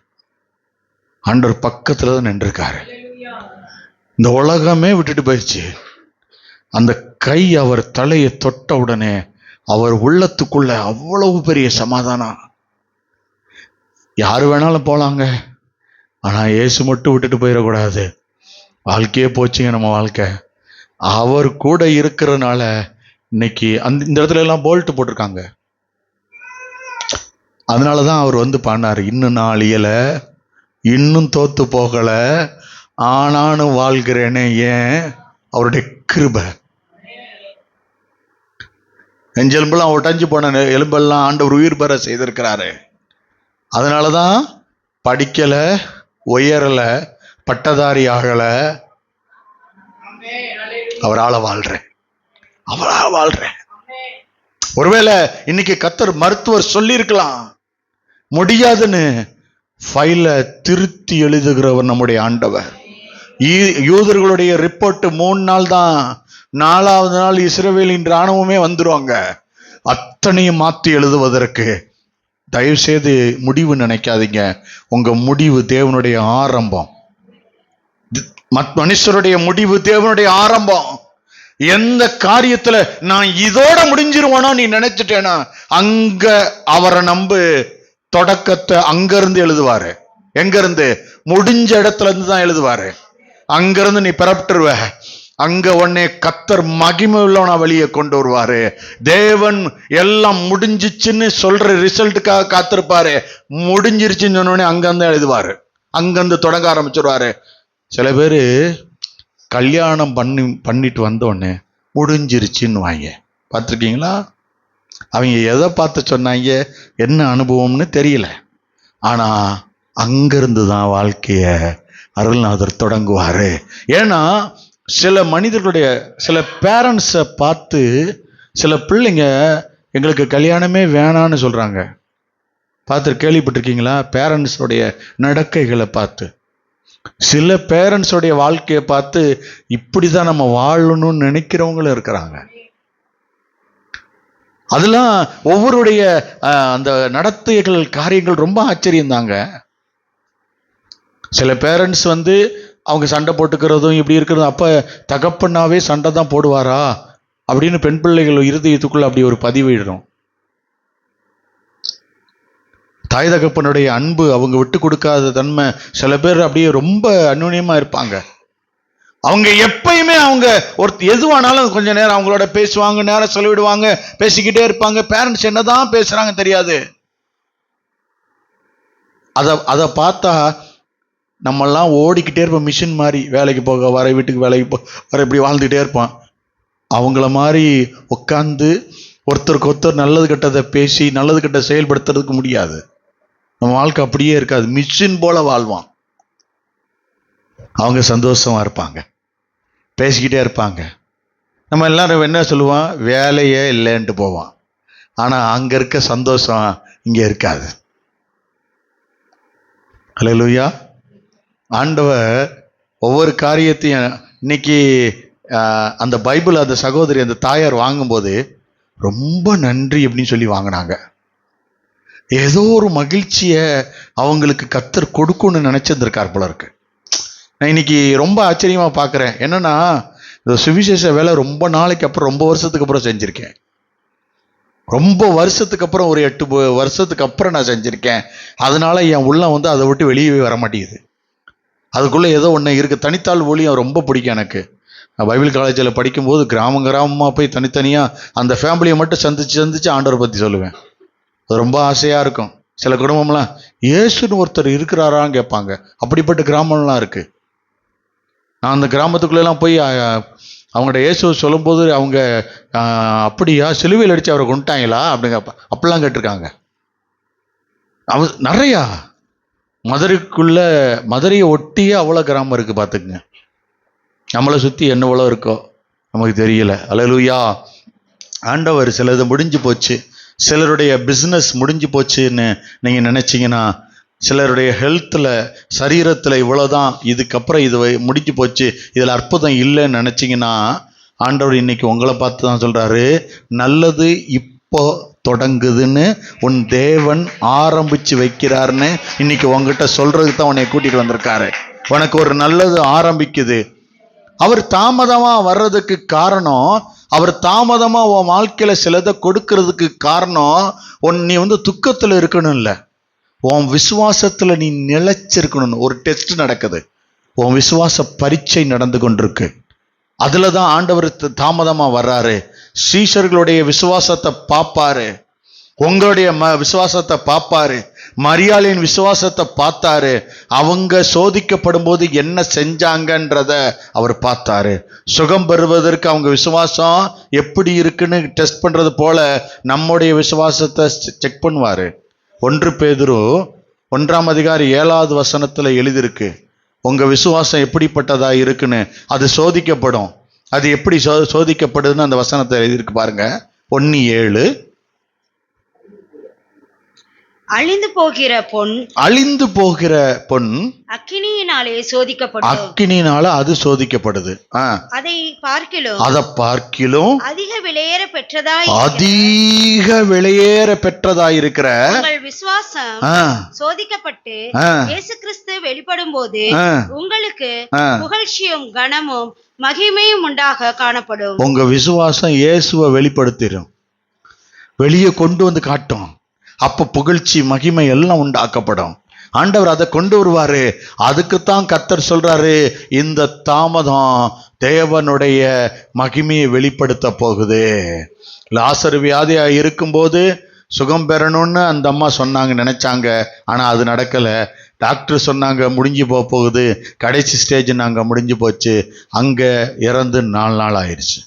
ஆண்டவர் பக்கத்துல தான் நின்றுருக்காரு. இந்த உலகமே விட்டுட்டு போயிடுச்சு. அந்த கை அவர் தலையை தொட்ட உடனே அவர் உள்ளத்துக்குள்ள அவ்வளவு பெரிய சமாதானம். யாரு வேணாலும் போலாங்க, ஆனா இயேசு மட்டும் விட்டுட்டு போயிடக்கூடாது. வாழ்க்கையே போச்சுங்க நம்ம வாழ்க்கை. அவர் கூட இருக்கிறதுனால இன்னைக்கு இந்த இடத்துல எல்லாம் போல்ட் போட்டிருக்காங்க. அதனாலதான் அவர் வந்து பாடினாரு, இன்னும் நான் இயல, இன்னும் தோத்து போகல, ஆனானும் வாழ்கிறேனே. ஏன்? அவருடைய கிருபை. நெஞ்செலும்பெல்லாம் ஒட்டஞ்சு போன எலும்பெல்லாம் ஆண்டவர் உயிர் பெற செய்திருக்கிறாரு. அதனாலதான் படிக்கல, உயரல, பட்டதாரி ஆகல, அவரால வாழ்றேன், அவரால வாழ்றேன். ஒருவேளை இன்னைக்கு கர்த்தர் மருத்துவர் சொல்லி இருக்கலாம், முடியாதுன்னு. ஃபைல திருத்தி எழுதுகிறவர் நம்முடைய ஆண்டவர். யூதர்களுடைய ரிப்போர்ட் 3 நாள் தான், 4வது நாள் இஸ்ரவேலின் இராணுவமே வந்துருவாங்க. அத்தனையும் மாற்றி எழுதுவதற்கு தயவு செய்து முடிவு நினைக்காதீங்க. உங்க முடிவு தேவனுடைய ஆரம்பம். மனுஷருடைய முடிவு தேவனுடைய ஆரம்பம். எந்த காரியத்துல நான் இதோட முடிஞ்சிருவானோ நீ நினைச்சிட்டேனா, அங்க அவரை நம்பு. தொடக்கத்தை அங்கிருந்து எழுதுவாரு. எங்க இருந்து? முடிஞ்ச இடத்துல இருந்து தான் எழுதுவாரு. அங்கிருந்து நீ பிறப்பிட்டுருவ. அங்க உடனே கர்த்தர் மகிமை உள்ளவனா வெளியே கொண்டு வருவாரு. தேவன் எல்லாம் முடிஞ்சிச்சுன்னு சொல்ற ரிசல்ட்டுக்காக காத்திருப்பாரு. முடிஞ்சிருச்சுன்னு சொன்ன உடனே அங்கிருந்து எழுதுவாரு, அங்கிருந்து தொடங்க ஆரம்பிச்சிருவாரு. சில பேரு கல்யாணம் பண்ணிட்டு வந்த உடனே முடிஞ்சிருச்சுன்னு வாங்க. பார்த்துருக்கீங்களா? அவங்க எதை பார்த்து சொன்னாங்க, என்ன அனுபவம்னு தெரியல. ஆனா அங்கிருந்து தான் வாழ்க்கைய அருள்நாதர் தொடங்குவாரு. ஏன்னா சில மனிதர்களுடைய, சில பேரண்ட்ஸை பார்த்து சில பிள்ளைங்க எங்களுக்கு கல்யாணமே வேணான்னு சொல்றாங்க. கேள்விப்பட்டிருக்கீங்களா? பேரண்ட்ஸோடைய நடக்கைகளை பார்த்து, சில பேரண்ட்ஸோடைய வாழ்க்கையை பார்த்து இப்படிதான் நம்ம வாழணும்னு நினைக்கிறவங்களும் இருக்கிறாங்க. அதெல்லாம் ஒவ்வொருடைய அந்த நடத்தைகள், காரியங்கள் ரொம்ப ஆச்சரியம் தாங்க. சில பேரண்ட்ஸ் அவங்க சண்டை போட்டுக்கிறதும் இப்படி இருக்கிறதும், அப்ப தகப்பனாவே சண்டை தான் போடுவாரா அப்படின்னு பெண் பிள்ளைகள் இருதயத்துக்குள்ள அப்படி ஒரு பதிவிடும். தாய் தகப்பனுடைய அன்பு அவங்க விட்டு கொடுக்காத தன்மை. சில பேர் அப்படியே ரொம்ப அந்யோன்யமா இருப்பாங்க. அவங்க எப்பயுமே அவங்க எதுவானாலும் கொஞ்ச நேரம் அவங்களோட பேசுவாங்க, நேரம் செலவிடுவாங்க, பேசிக்கிட்டே இருப்பாங்க. பேரண்ட்ஸ் என்னதான் பேசுறாங்க தெரியாது. அதை பார்த்தா நம்மெல்லாம் ஓடிக்கிட்டே இருப்போம், மிஷின் மாதிரி. வேலைக்கு போக வர, வீட்டுக்கு வேலைக்கு வர, இப்படி வாழ்ந்துகிட்டே இருப்பான். அவங்கள மாதிரி உட்காந்து ஒருத்தருக்கு ஒருத்தர் நல்லது கெட்டதை பேசி நல்லது கெட்ட செயல்படுத்துறதுக்கு முடியாது. நம்ம வாழ்க்கை அப்படியே இருக்காது, மிஷின் போல வாழ்வான். அவங்க சந்தோஷமா இருப்பாங்க, பேசிக்கிட்டே இருப்பாங்க. நம்ம எல்லாரும் என்ன சொல்லுவான், வேலையே இல்லைன்ட்டு போவான். ஆனா அங்க இருக்க சந்தோஷம் இங்க இருக்காது. அல்லேலூயா. ஆண்டவர் ஒவ்வொரு காரியத்தையும் இன்னைக்கு அந்த பைபிள் அந்த சகோதரி, அந்த தாயார் வாங்கும்போது ரொம்ப நன்றி அப்படின்னு சொல்லி வாங்கினாங்க. ஏதோ ஒரு மகிழ்ச்சியை அவங்களுக்கு கர்த்தர் கொடுக்கணும்னு நினைச்சிருந்திருக்கார் போல இருக்கு. நான் இன்னைக்கு ரொம்ப ஆச்சரியமா பார்க்குறேன். என்னன்னா, இந்த சுவிசேஷ வேலை ரொம்ப நாளைக்கு அப்புறம், ரொம்ப வருஷத்துக்கு அப்புறம் செஞ்சிருக்கேன். ரொம்ப வருஷத்துக்கு அப்புறம், ஒரு 8 வருஷத்துக்கு அப்புறம் நான் செஞ்சிருக்கேன். அதனால என் உள்ளம் அதை விட்டு வெளியே வர மாட்டேங்குது. அதுக்குள்ள ஏதோ ஒன்று இருக்கு. தனித்தாள் ஊழியம் ரொம்ப பிடிக்கும் எனக்கு. நான் பைபிள் காலேஜில் படிக்கும்போது கிராமமாக போய் தனித்தனியாக அந்த ஃபேமிலியை மட்டும் சந்திச்சு ஆண்டவரை பற்றி சொல்லுவேன். அது ரொம்ப ஆசையாக இருக்கும். சில குடும்பம்லாம் இயேசுன்னு ஒருத்தர் இருக்கிறாரான்னு கேட்பாங்க. அப்படிப்பட்ட கிராமம்லாம் இருக்கு. நான் அந்த கிராமத்துக்குள்ளெல்லாம் போய் அவங்கள்ட்ட இயேசுவை சொல்லும்போது அவங்க அப்படியா, சிலுவையில் அடித்து அவரை கொண்டுட்டாங்களா அப்படிங்க அப்படிலாம் கேட்டிருக்காங்க. நிறையா மதுரைக்குள்ள, மதுரையை ஒட்டியே அவ்வளோ கிராமம் இருக்கு. பார்த்துக்குங்க, நம்மளை சுற்றி என்னவளோ இருக்கோ நமக்கு தெரியல. அல்லேலூயா. ஆண்டவர் சிலது முடிஞ்சு போச்சு, சிலருடைய பிஸ்னஸ் முடிஞ்சு போச்சுன்னு நீங்கள் நினச்சிங்கன்னா, சிலருடைய ஹெல்த்தில், சரீரத்தில் இவ்வளோதான், இதுக்கப்புறம் இது முடிஞ்சு போச்சு, இதில் அற்புதம் இல்லைன்னு நினச்சிங்கன்னா, ஆண்டவர் இன்னைக்கு உங்களை பார்த்து தான் சொல்கிறாரு, நல்லது இப்போ தொடங்குதுன்னு உன் தேவன் ஆரம்பிச்சு வைக்கிறாருன்னு இன்னைக்கு உங்ககிட்ட சொல்றதுக்கு தான் உன்னை கூட்டிட்டு வந்திருக்காரு. உனக்கு ஒரு நல்லது ஆரம்பிக்குது. அவர் தாமதமா வர்றதுக்கு காரணம், அவர் தாமதமா உன் வாழ்க்கையில சிலதை கொடுக்கறதுக்கு காரணம், நீ துக்கத்துல இருக்கணும் இல்ல, உன் விசுவாசத்துல நீ நிலைச்சிருக்கணும். ஒரு டெஸ்ட் நடக்குது, உன் விசுவாச பரீட்சை நடந்து கொண்டிருக்கு. அதுலதான் ஆண்டவர் தாமதமா வர்றாரு. சீஷர்களுடைய விசுவாசத்தை பார்ப்பாரு, உங்களுடைய விசுவாசத்தை பார்ப்பாரு, மரியாளின் விசுவாசத்தை பார்த்தாரு. அவங்க சோதிக்கப்படும் போது என்ன செஞ்சாங்கன்றத அவர் பார்த்தாரு. சுகம் பெறுவதற்கு அவங்க விசுவாசம் எப்படி இருக்குன்னு டெஸ்ட் பண்றது போல நம்முடைய விசுவாசத்தை செக் பண்ணுவாரு. 1 பேதுரு 1ஆம் அதிகாரம் 7வது வசனத்துல எழுதியிருக்கு, உங்க விசுவாசம் எப்படிப்பட்டதா இருக்குன்னு அது சோதிக்கப்படும். அது எப்படி சோதிக்கப்படுதுன்னு அந்த வசனத்தை எழுதியிருக்கு பாருங்க. 1:7. அழிந்து போகிற பொன் அக்கினியினாலே சோதிக்கப்படும். அக்கினியினால அது சோதிக்கப்படுது. அதை பார்க்கிலும் அதிக விலையேற பெற்றதாயிருக்கிற உங்கள் விசுவாசம் சோதிக்கப்பட்டு இயேசு கிறிஸ்து வெளிப்படும் போது உங்களுக்கு புகழ்ச்சியும் கனமும் மகிமையும் உண்டாக காணப்படும். உங்க விசுவாசம் இயேசுவை வெளிப்படுத்திடும், வெளியே கொண்டு வந்து காட்டும். அப்ப புகழ்ச்சி, மகிமை எல்லாம் உண்டாக்கப்படும். ஆண்டவர் அதை கொண்டு வருவாரு. அதுக்குத்தான் கர்த்தர் சொல்றாரு, இந்த தாமதம் தேவனுடைய மகிமையை வெளிப்படுத்த போகுது. லாசரு வியாதியா இருக்கும்போது சுகம் பெறணும்னு அந்த அம்மா சொன்னாங்க, நினைச்சாங்க. ஆனா அது நடக்கல. டாக்டர் சொன்னாங்க முடிஞ்சு போகுது, கடைசி ஸ்டேஜ் நாங்க முடிஞ்சு போச்சு. அங்க இறந்து 4 நாள் ஆயிடுச்சு.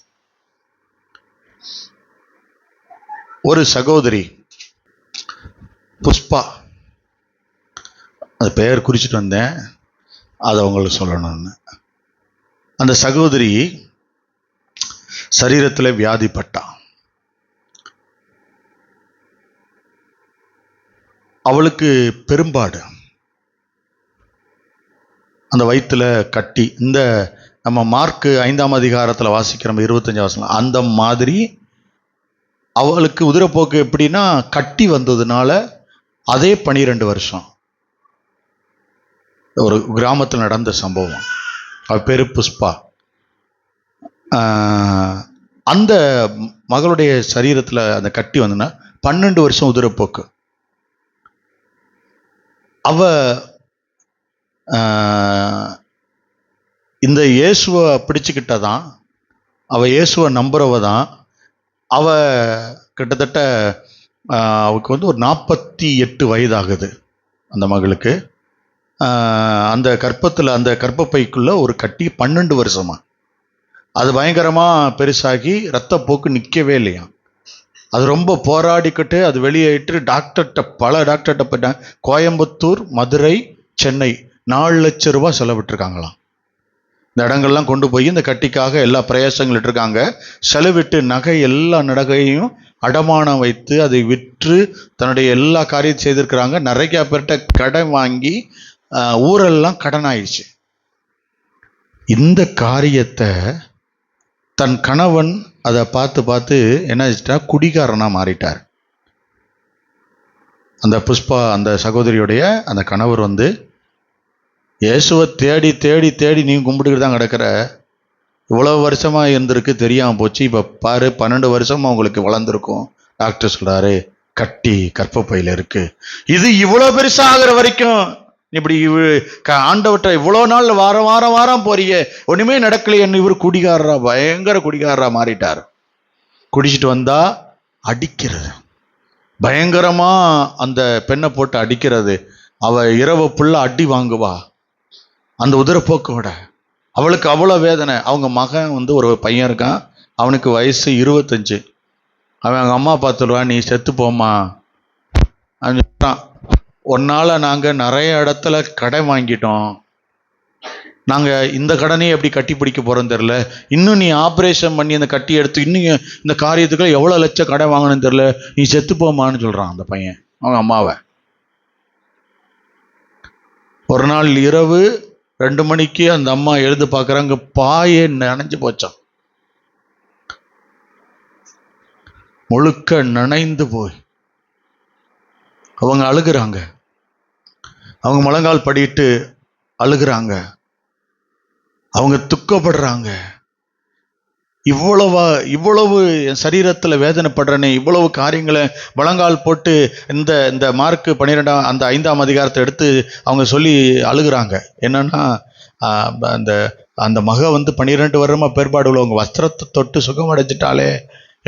ஒரு சகோதரி புஷ்பா, அது பெயர் குறிச்சிட்டு வந்தேன், அதை உங்களுக்கு சொல்லணும்னு. அந்த சகோதரி சரீரத்தில் வியாதிப்பட்டா. அவளுக்கு பெரும்பாடு, அந்த வயிற்றுல கட்டி. இந்த நம்ம மார்க்கு 5ஆம் அதிகாரத்தில் வாசிக்கிறோம் 25 வசனம், அந்த மாதிரி அவளுக்கு உதிரப்போக்கு எப்படின்னா கட்டி வந்ததுனால அதே 12 வருஷம். ஒரு கிராமத்தில் நடந்த சம்பவம். அவ பேரு புஷ்பா. அந்த மகளுடைய சரீரத்தில் அந்த கட்டி வந்ததுன்னா 12 வருஷம் உதிரப்போக்கு. அவ இந்த இயேசுவை பிடிச்சுக்கிட்டதான், அவ இயேசுவை நம்புறவ தான். அவ கிட்டத்தட்ட அவளுக்கு வந்து ஒரு 48 வயதாகுது அந்த மகளுக்கு. அந்த கர்ப்பத்தில், அந்த கர்ப்பப்பைக்குள்ள ஒரு கட்டி 12 வருஷமா. அது பயங்கரமாக பெருசாகி ரத்தப்போக்கு நிற்கவே இல்லையா. அது ரொம்ப போராடிக்கிட்டு அது வெளியேற்று பல டாக்டர்கிட்ட போயிட்டாங்க. கோயம்புத்தூர், மதுரை, சென்னை 4 லட்சம் ரூபாய் செலவிட்டுருக்காங்களாம். இந்த இடங்கள்லாம் கொண்டு போய் இந்த கட்டிக்காக எல்லா பிரயாசங்கள் இருக்காங்க. செலவிட்டு நகை, எல்லா நகையையும் அடமானம் வைத்து அதை விற்று தன்னுடைய எல்லா காரியத்தையும் செய்திருக்கிறாங்க. நிறைய பேர்கிட்ட கடன் வாங்கி ஊரெல்லாம் கடன் ஆயிடுச்சு. இந்த காரியத்தை தன் கணவன் அதை பார்த்து பார்த்து என்ன ஆச்சுட்டா, குடிகாரனா மாறிட்டார். அந்த புஷ்பா, அந்த சகோதரியுடைய அந்த கணவர் வந்து இயேசுவை தேடி தேடி தேடி நீ கும்பிட்டுக்கிட்டு தான் கிடக்கிற, இவ்வளவு வருஷமா இருந்திருக்கு தெரியாம போச்சு, இப்ப பாரு 12 வருஷமா உங்களுக்கு வளர்ந்துருக்கும். டாக்டர் சொல்றாரு கட்டி கர்ப்பப்பையில இருக்கு. இது இவ்வளவு பெருசா ஆகிற வரைக்கும் இப்படி ஆண்டவற்றை இவ்வளவு நாள் வாரம் வாரம் வாரம் போறீங்க, ஒண்ணுமே நடக்கலையேன்னு இவர் குடிகாரரா, பயங்கர குடிகாரரா மாறிட்டார். குடிச்சிட்டு வந்தா அடிக்கிறது, பயங்கரமா அந்த பெண்ணை போட்டு அடிக்கிறது. அவ இரவு புள்ள அடி வாங்குவா அந்த உதிரப்போக்கோட. அவளுக்கு அவ்வளோ வேதனை. அவங்க மகன் வந்து ஒரு பையன் இருக்கான், அவனுக்கு வயசு 25. அவன் அவங்க அம்மா பார்த்துருவான், நீ செத்து போமா அப்படின்னு சொல்றான். ஒன்னால நாங்கள் நிறைய இடத்துல கடன் வாங்கிட்டோம், நாங்கள் இந்த கடனையே எப்படி கட்டி பிடிக்க போகிறோன்னு தெரில, இன்னும் நீ ஆப்ரேஷன் பண்ணி அந்த கட்டி எடுத்து இன்னும் இந்த காரியத்துக்குள்ள எவ்வளோ லட்சம் கடன் வாங்கணும்னு தெரில, நீ செத்து போமான்னு சொல்கிறான் அந்த பையன் அவங்க அம்மாவை. ஒரு நாள் இரவு 2 மணிக்கு அந்த அம்மா எழுந்து பார்க்குறாங்க, பாயே நனைஞ்சு போச்சான், முழுக்க நனைந்து போய் அவங்க அழுகுறாங்க. அவங்க முழங்கால் படிட்டு அழுகுறாங்க, அவங்க துக்கப்படுறாங்க. இவ்வளவு என் சரீரத்தில் வேதனைப்படுறனே, இவ்வளவு காரியங்களை முழங்கால் போட்டு இந்த மார்க்கு 12 அந்த 5ஆம் அதிகாரத்தை எடுத்து அவங்க சொல்லி அழுகுறாங்க. என்னன்னா அந்த மக வந்து 12 வருடமா பேர்பாடு உள்ளவங்க வஸ்திரத்தை தொட்டு சுகம் அடைஞ்சிட்டாலே,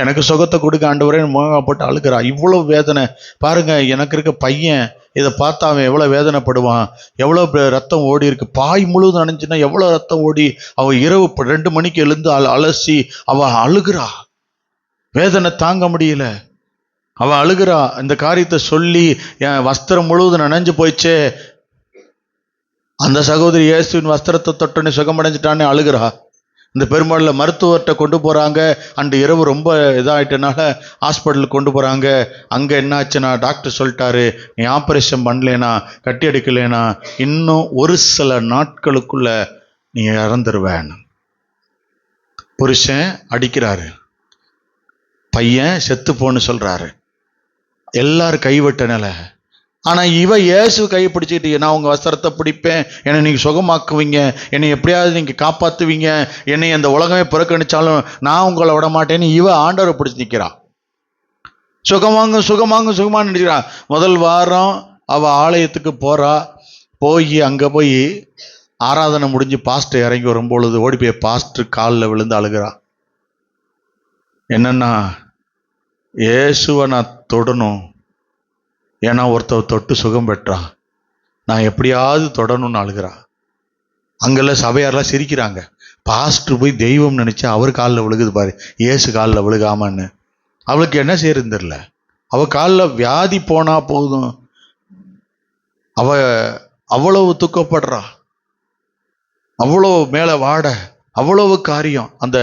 எனக்கு சுகத்தை கொடுக்க ஆண்டவரே முழங்கால் போட்டு அழுகிறா. இவ்வளவு வேதனை பாருங்க. எனக்கு இருக்க பையன் இதை பார்த்தா அவன் எவ்வளோ வேதனைப்படுவான், எவ்வளோ ரத்தம் ஓடி இருக்கு, பாய் முழுவதும் அணைஞ்சுன்னா எவ்வளோ ரத்தம் ஓடி. அவள் இரவு 2 மணிக்கு எழுந்து அலசி அவள் அழுகிறா, வேதனை தாங்க முடியல, அவள் அழுகிறா. இந்த காரியத்தை சொல்லி என் வஸ்திரம் முழுவதும் நனைஞ்சு போயிச்சே. அந்த சகோதரி இயேசுவின் வஸ்திரத்தை தொட்டுன்னு சுகமடைஞ்சிட்டான்னு அழுகிறா. இந்த பெருமாளில் மருத்துவர்கிட்ட கொண்டு போகிறாங்க. அன்று இரவு ரொம்ப இதாகிட்டனால ஹாஸ்பிட்டலுக்கு கொண்டு போகிறாங்க. அங்கே என்னாச்சுன்னா டாக்டர் சொல்லிட்டாரு, நீ ஆப்ரேஷன் பண்ணலேனா, கட்டி எடுக்கலேனா இன்னும் ஒரு சில நாட்களுக்குள்ள நீ இறந்துருவேன். புருஷன் அடிக்கிறாரு, பையன் செத்து போன்னு சொல்கிறாரு, எல்லாரும் கைவிட்ட நிலை. ஆனால் இவ இயேசு கை பிடிச்சிக்கிட்டு, நான் உங்கள் வஸ்திரத்தை பிடிப்பேன், என்னை நீங்கள் சுகமாக்குவீங்க, என்னை எப்படியாவது நீங்கள் காப்பாற்றுவீங்க, என்னை அந்த உலகமே புறக்கணிச்சாலும் நான் உங்களை விட மாட்டேன்னு இவ ஆண்டவரை பிடிச்சி நிற்கிறான். சுகமாங்க சுகமாங்க சுகமானு நினைக்கிறான். முதல் வாரம் அவள் ஆலயத்துக்கு போகிறா. அங்கே போய் ஆராதனை முடிஞ்சு பாஸ்டர் இறங்கி வரும்பொழுது ஓடி போய் பாஸ்டர் காலில் விழுந்து அழுகிறா. என்னன்னா இயேசுவை நான் தொடணும், ஏன்னா ஒருத்தர் தொட்டு சுகம் பெற்றா, நான் எப்படியாவது தொடணும்னு அழுகிறா. அங்கெல்லாம் சபையாரெல்லாம் சிரிக்கிறாங்க. பாஸ்டர் போய் தெய்வம் நினைச்சா அவர் காலில் விழுகுது பாரு, இயேசு காலில் விழுகாமன்னு. அவளுக்கு என்ன செய்யறது தெரியல. அவ காலில் வியாதி போனா போதும், அவ அவ்வளவு துக்கப்படுறா, அவ்வளவு மேல வாட, அவ்வளவு காரியம். அந்த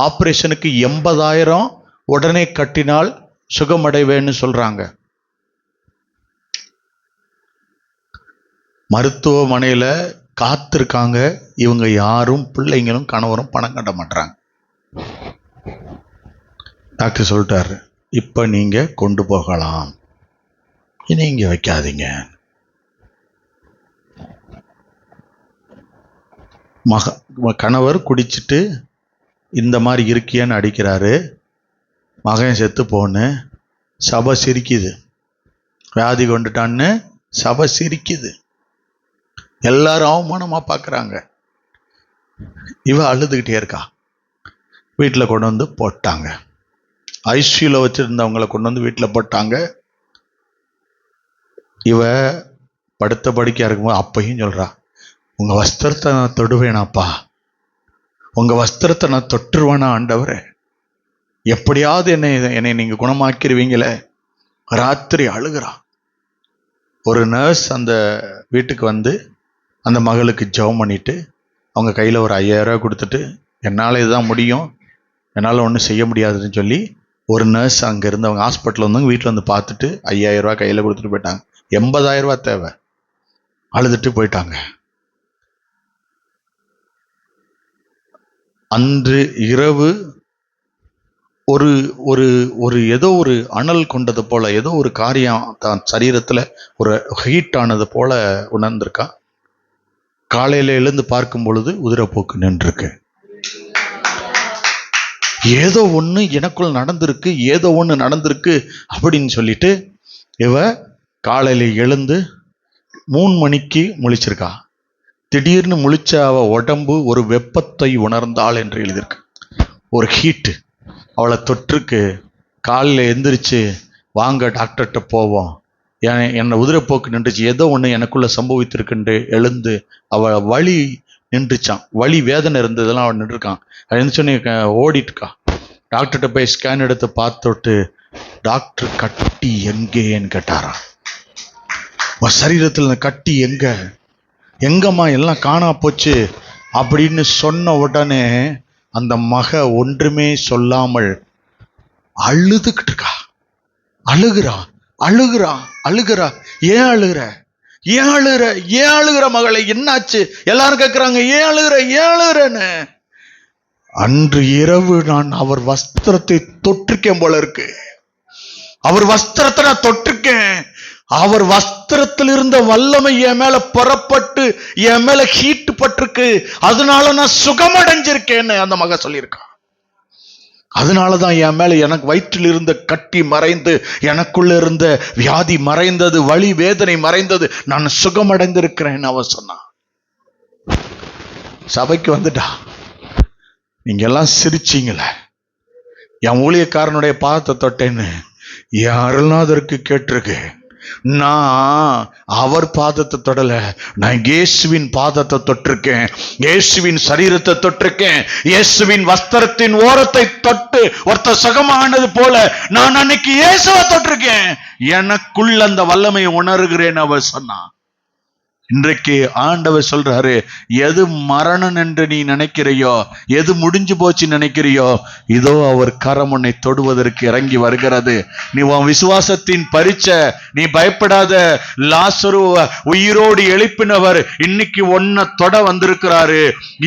ஆபரேஷனுக்கு 80,000 உடனே கட்டினால் சுகமடைவேன்னு சொல்றாங்க. மருத்துவமனையில காத்திருக்காங்க. இவங்க யாரும், பிள்ளைங்களும் கணவரும் பணம் கட்ட மாட்டாங்க. டாக்டர் சொல்லிட்டாரு, இப்ப நீங்க கொண்டு போகலாம், இனி இங்க வைக்காதீங்க. கணவர் குடிச்சிட்டு இந்த மாதிரி இருக்கியன்னு அடிக்கிறாரு. மகன் செத்து போன்னு சபை சிரிக்குது. வியாதி கொண்டுட்டான்னு சபை சிரிக்குது. எல்லாரும் அவமானமா பார்க்குறாங்க. இவ அழுதுகிட்டே இருக்கா. வீட்டில் கொண்டு வந்து போட்டாங்க. ஐசியூல வச்சிருந்தவங்களை கொண்டு வந்து வீட்டில் போட்டாங்க. இவ படுத்த படுக்கையா இருக்கும்போது அப்பையும் சொல்றா, உங்க வஸ்திரத்தை நான் தொடுவேனாப்பா, உங்க வஸ்திரத்தை நான் தொட்டுருவேனா ஆண்டவரே, எப்படியாவது என்னை நீங்க குணமாக்கிடுவீங்களே. ராத்திரி அழுகிறா. ஒரு நர்ஸ் அந்த வீட்டுக்கு வந்து அந்த மகளுக்கு ஜெபம் பண்ணிட்டு அவங்க கையில் ஒரு 5,000 ரூபாய் கொடுத்துட்டு, என்னால் இதுதான் முடியும், என்னால் ஒன்றும் செய்ய முடியாதுன்னு சொல்லி ஒரு நர்ஸ் அங்கே இருந்து அவங்க ஹாஸ்பிட்டலில் வந்தவங்க வீட்டில் வந்து பார்த்துட்டு 5,000 ரூபாய் கையில் கொடுத்துட்டு போயிட்டாங்க. 80,000 ரூபாய் தேவை. அழுதுட்டு போயிட்டாங்க. அன்று இரவு ஒரு ஒரு ஒரு ஏதோ ஒரு அனல் கொண்டது போல, ஏதோ ஒரு காரியம் தான் சரீரத்தில் ஒரு ஹீட் ஆனது போல உணர்ந்திருக்கா. காலையில எழுந்து பார்க்கும் பொழுது உதிரப்போக்கு நின்றுருக்கு. ஏதோ ஒண்ணு எனக்குள் நடந்திருக்கு, ஏதோ ஒண்ணு நடந்திருக்கு அப்படின்னு சொல்லிட்டு இவ காலையில எழுந்து 3 மணிக்கு முழிச்சிருக்கா. திடீர்னு முழிச்ச அவ உடம்பு ஒரு வெப்பத்தை உணர்ந்தாள் என்று எழுதியிருக்கு. ஒரு ஹீட்டு அவளை தொற்றுக்கு. காலையில் எந்திரிச்சு, வாங்க டாக்டர்கிட்ட போவோம், என்னை உதிரப்போக்கு நின்றுச்சு, ஏதோ ஒன்று எனக்குள்ள சம்பவித்திருக்குன்னு எழுந்து அவள் வலி நின்றுச்சான். வலி வேதனை இருந்ததெல்லாம் அவள் நின்றுருக்கான். எழுந்துச்சோன்னே ஓடிட்டுக்கா. டாக்டர்கிட்ட போய் ஸ்கேன் எடுத்து பார்த்துட்டு, டாக்டர் கட்டி எங்கேன்னு கேட்டாராம். சரீரத்தில் கட்டி எங்கம்மா, எல்லாம் காணா போச்சு அப்படின்னு சொன்ன உடனே அந்த மக ஒன்றுமே சொல்லாமல் அழுதுகிட்டு இருக்கா. அழுகிறா அழுகிறா அழுகிறா. ஏன் அழுகிற, ஏன் அழுகிற, ஏன் அழுகிற மகளை, என்னாச்சு? எல்லாரும் கேட்கிறாங்க, ஏன் அழுகிற, ஏன் அழுகிறன்னு. அன்று இரவு நான் அவர் வஸ்திரத்தை தொட்டிருக்கேன் போல இருக்கு. அவர் வஸ்திரத்தை நான் தொட்டிருக்கேன். அவர் வஸ்திரத்தில் இருந்த வல்லமை என் மேல புறப்பட்டு என் மேல ஹீட் பட்டிருக்கு. அதனால நான் சுகமடைஞ்சிருக்கேன்னு அந்த மக சொல்லியிருக்கா. அதனாலதான் என் மேல எனக்கு வயிற்றில் இருந்த கட்டி மறைந்து, எனக்குள்ள இருந்த வியாதி மறைந்தது, வலி வேதனை மறைந்தது, நான் சுகமடைந்திருக்கிறேன்னு அவ சொன்னா. சபைக்கு வந்துட்டா. நீங்க எல்லாம் சிரிச்சீங்களே, என் ஊழியக்காரனுடைய பாதத்தை தொட்டேன்னு என் அருள்நாதருக்கு கேட்டிருக்கு. நான் அவர் பாதத்தை தொடல, நான் இயேசுவின் பாதத்தை தொட்டிருக்கேன், இயேசுவின் சரீரத்தை தொட்டிருக்கேன். இயேசுவின் வஸ்திரத்தின் ஓரத்தை தொட்டு ஒருத்தர் சுகமானது போல நான் அன்னைக்கு இயேசுவை தொட்டிருக்கேன். எனக்குள்ள அந்த வல்லமையை உணர்கிறேன் அவர் சொன்னான். இன்றைக்கு ஆண்டவர் சொல்றாரு, எது மரணம் என்று நீ நினைக்கிறையோ, எது முடிஞ்சு போச்சு நினைக்கிறியோ, இதோ அவர் கரம் உன்னை தொடுவதற்கு இறங்கி வருகிறது. நீ உன் விசுவாசத்தின் பரீட்சை, நீ பயப்படாத. லாசரு உயிரோடு எழுப்பினவர் இன்னைக்கு ஒன்ன தொட வந்திருக்கிறாரு.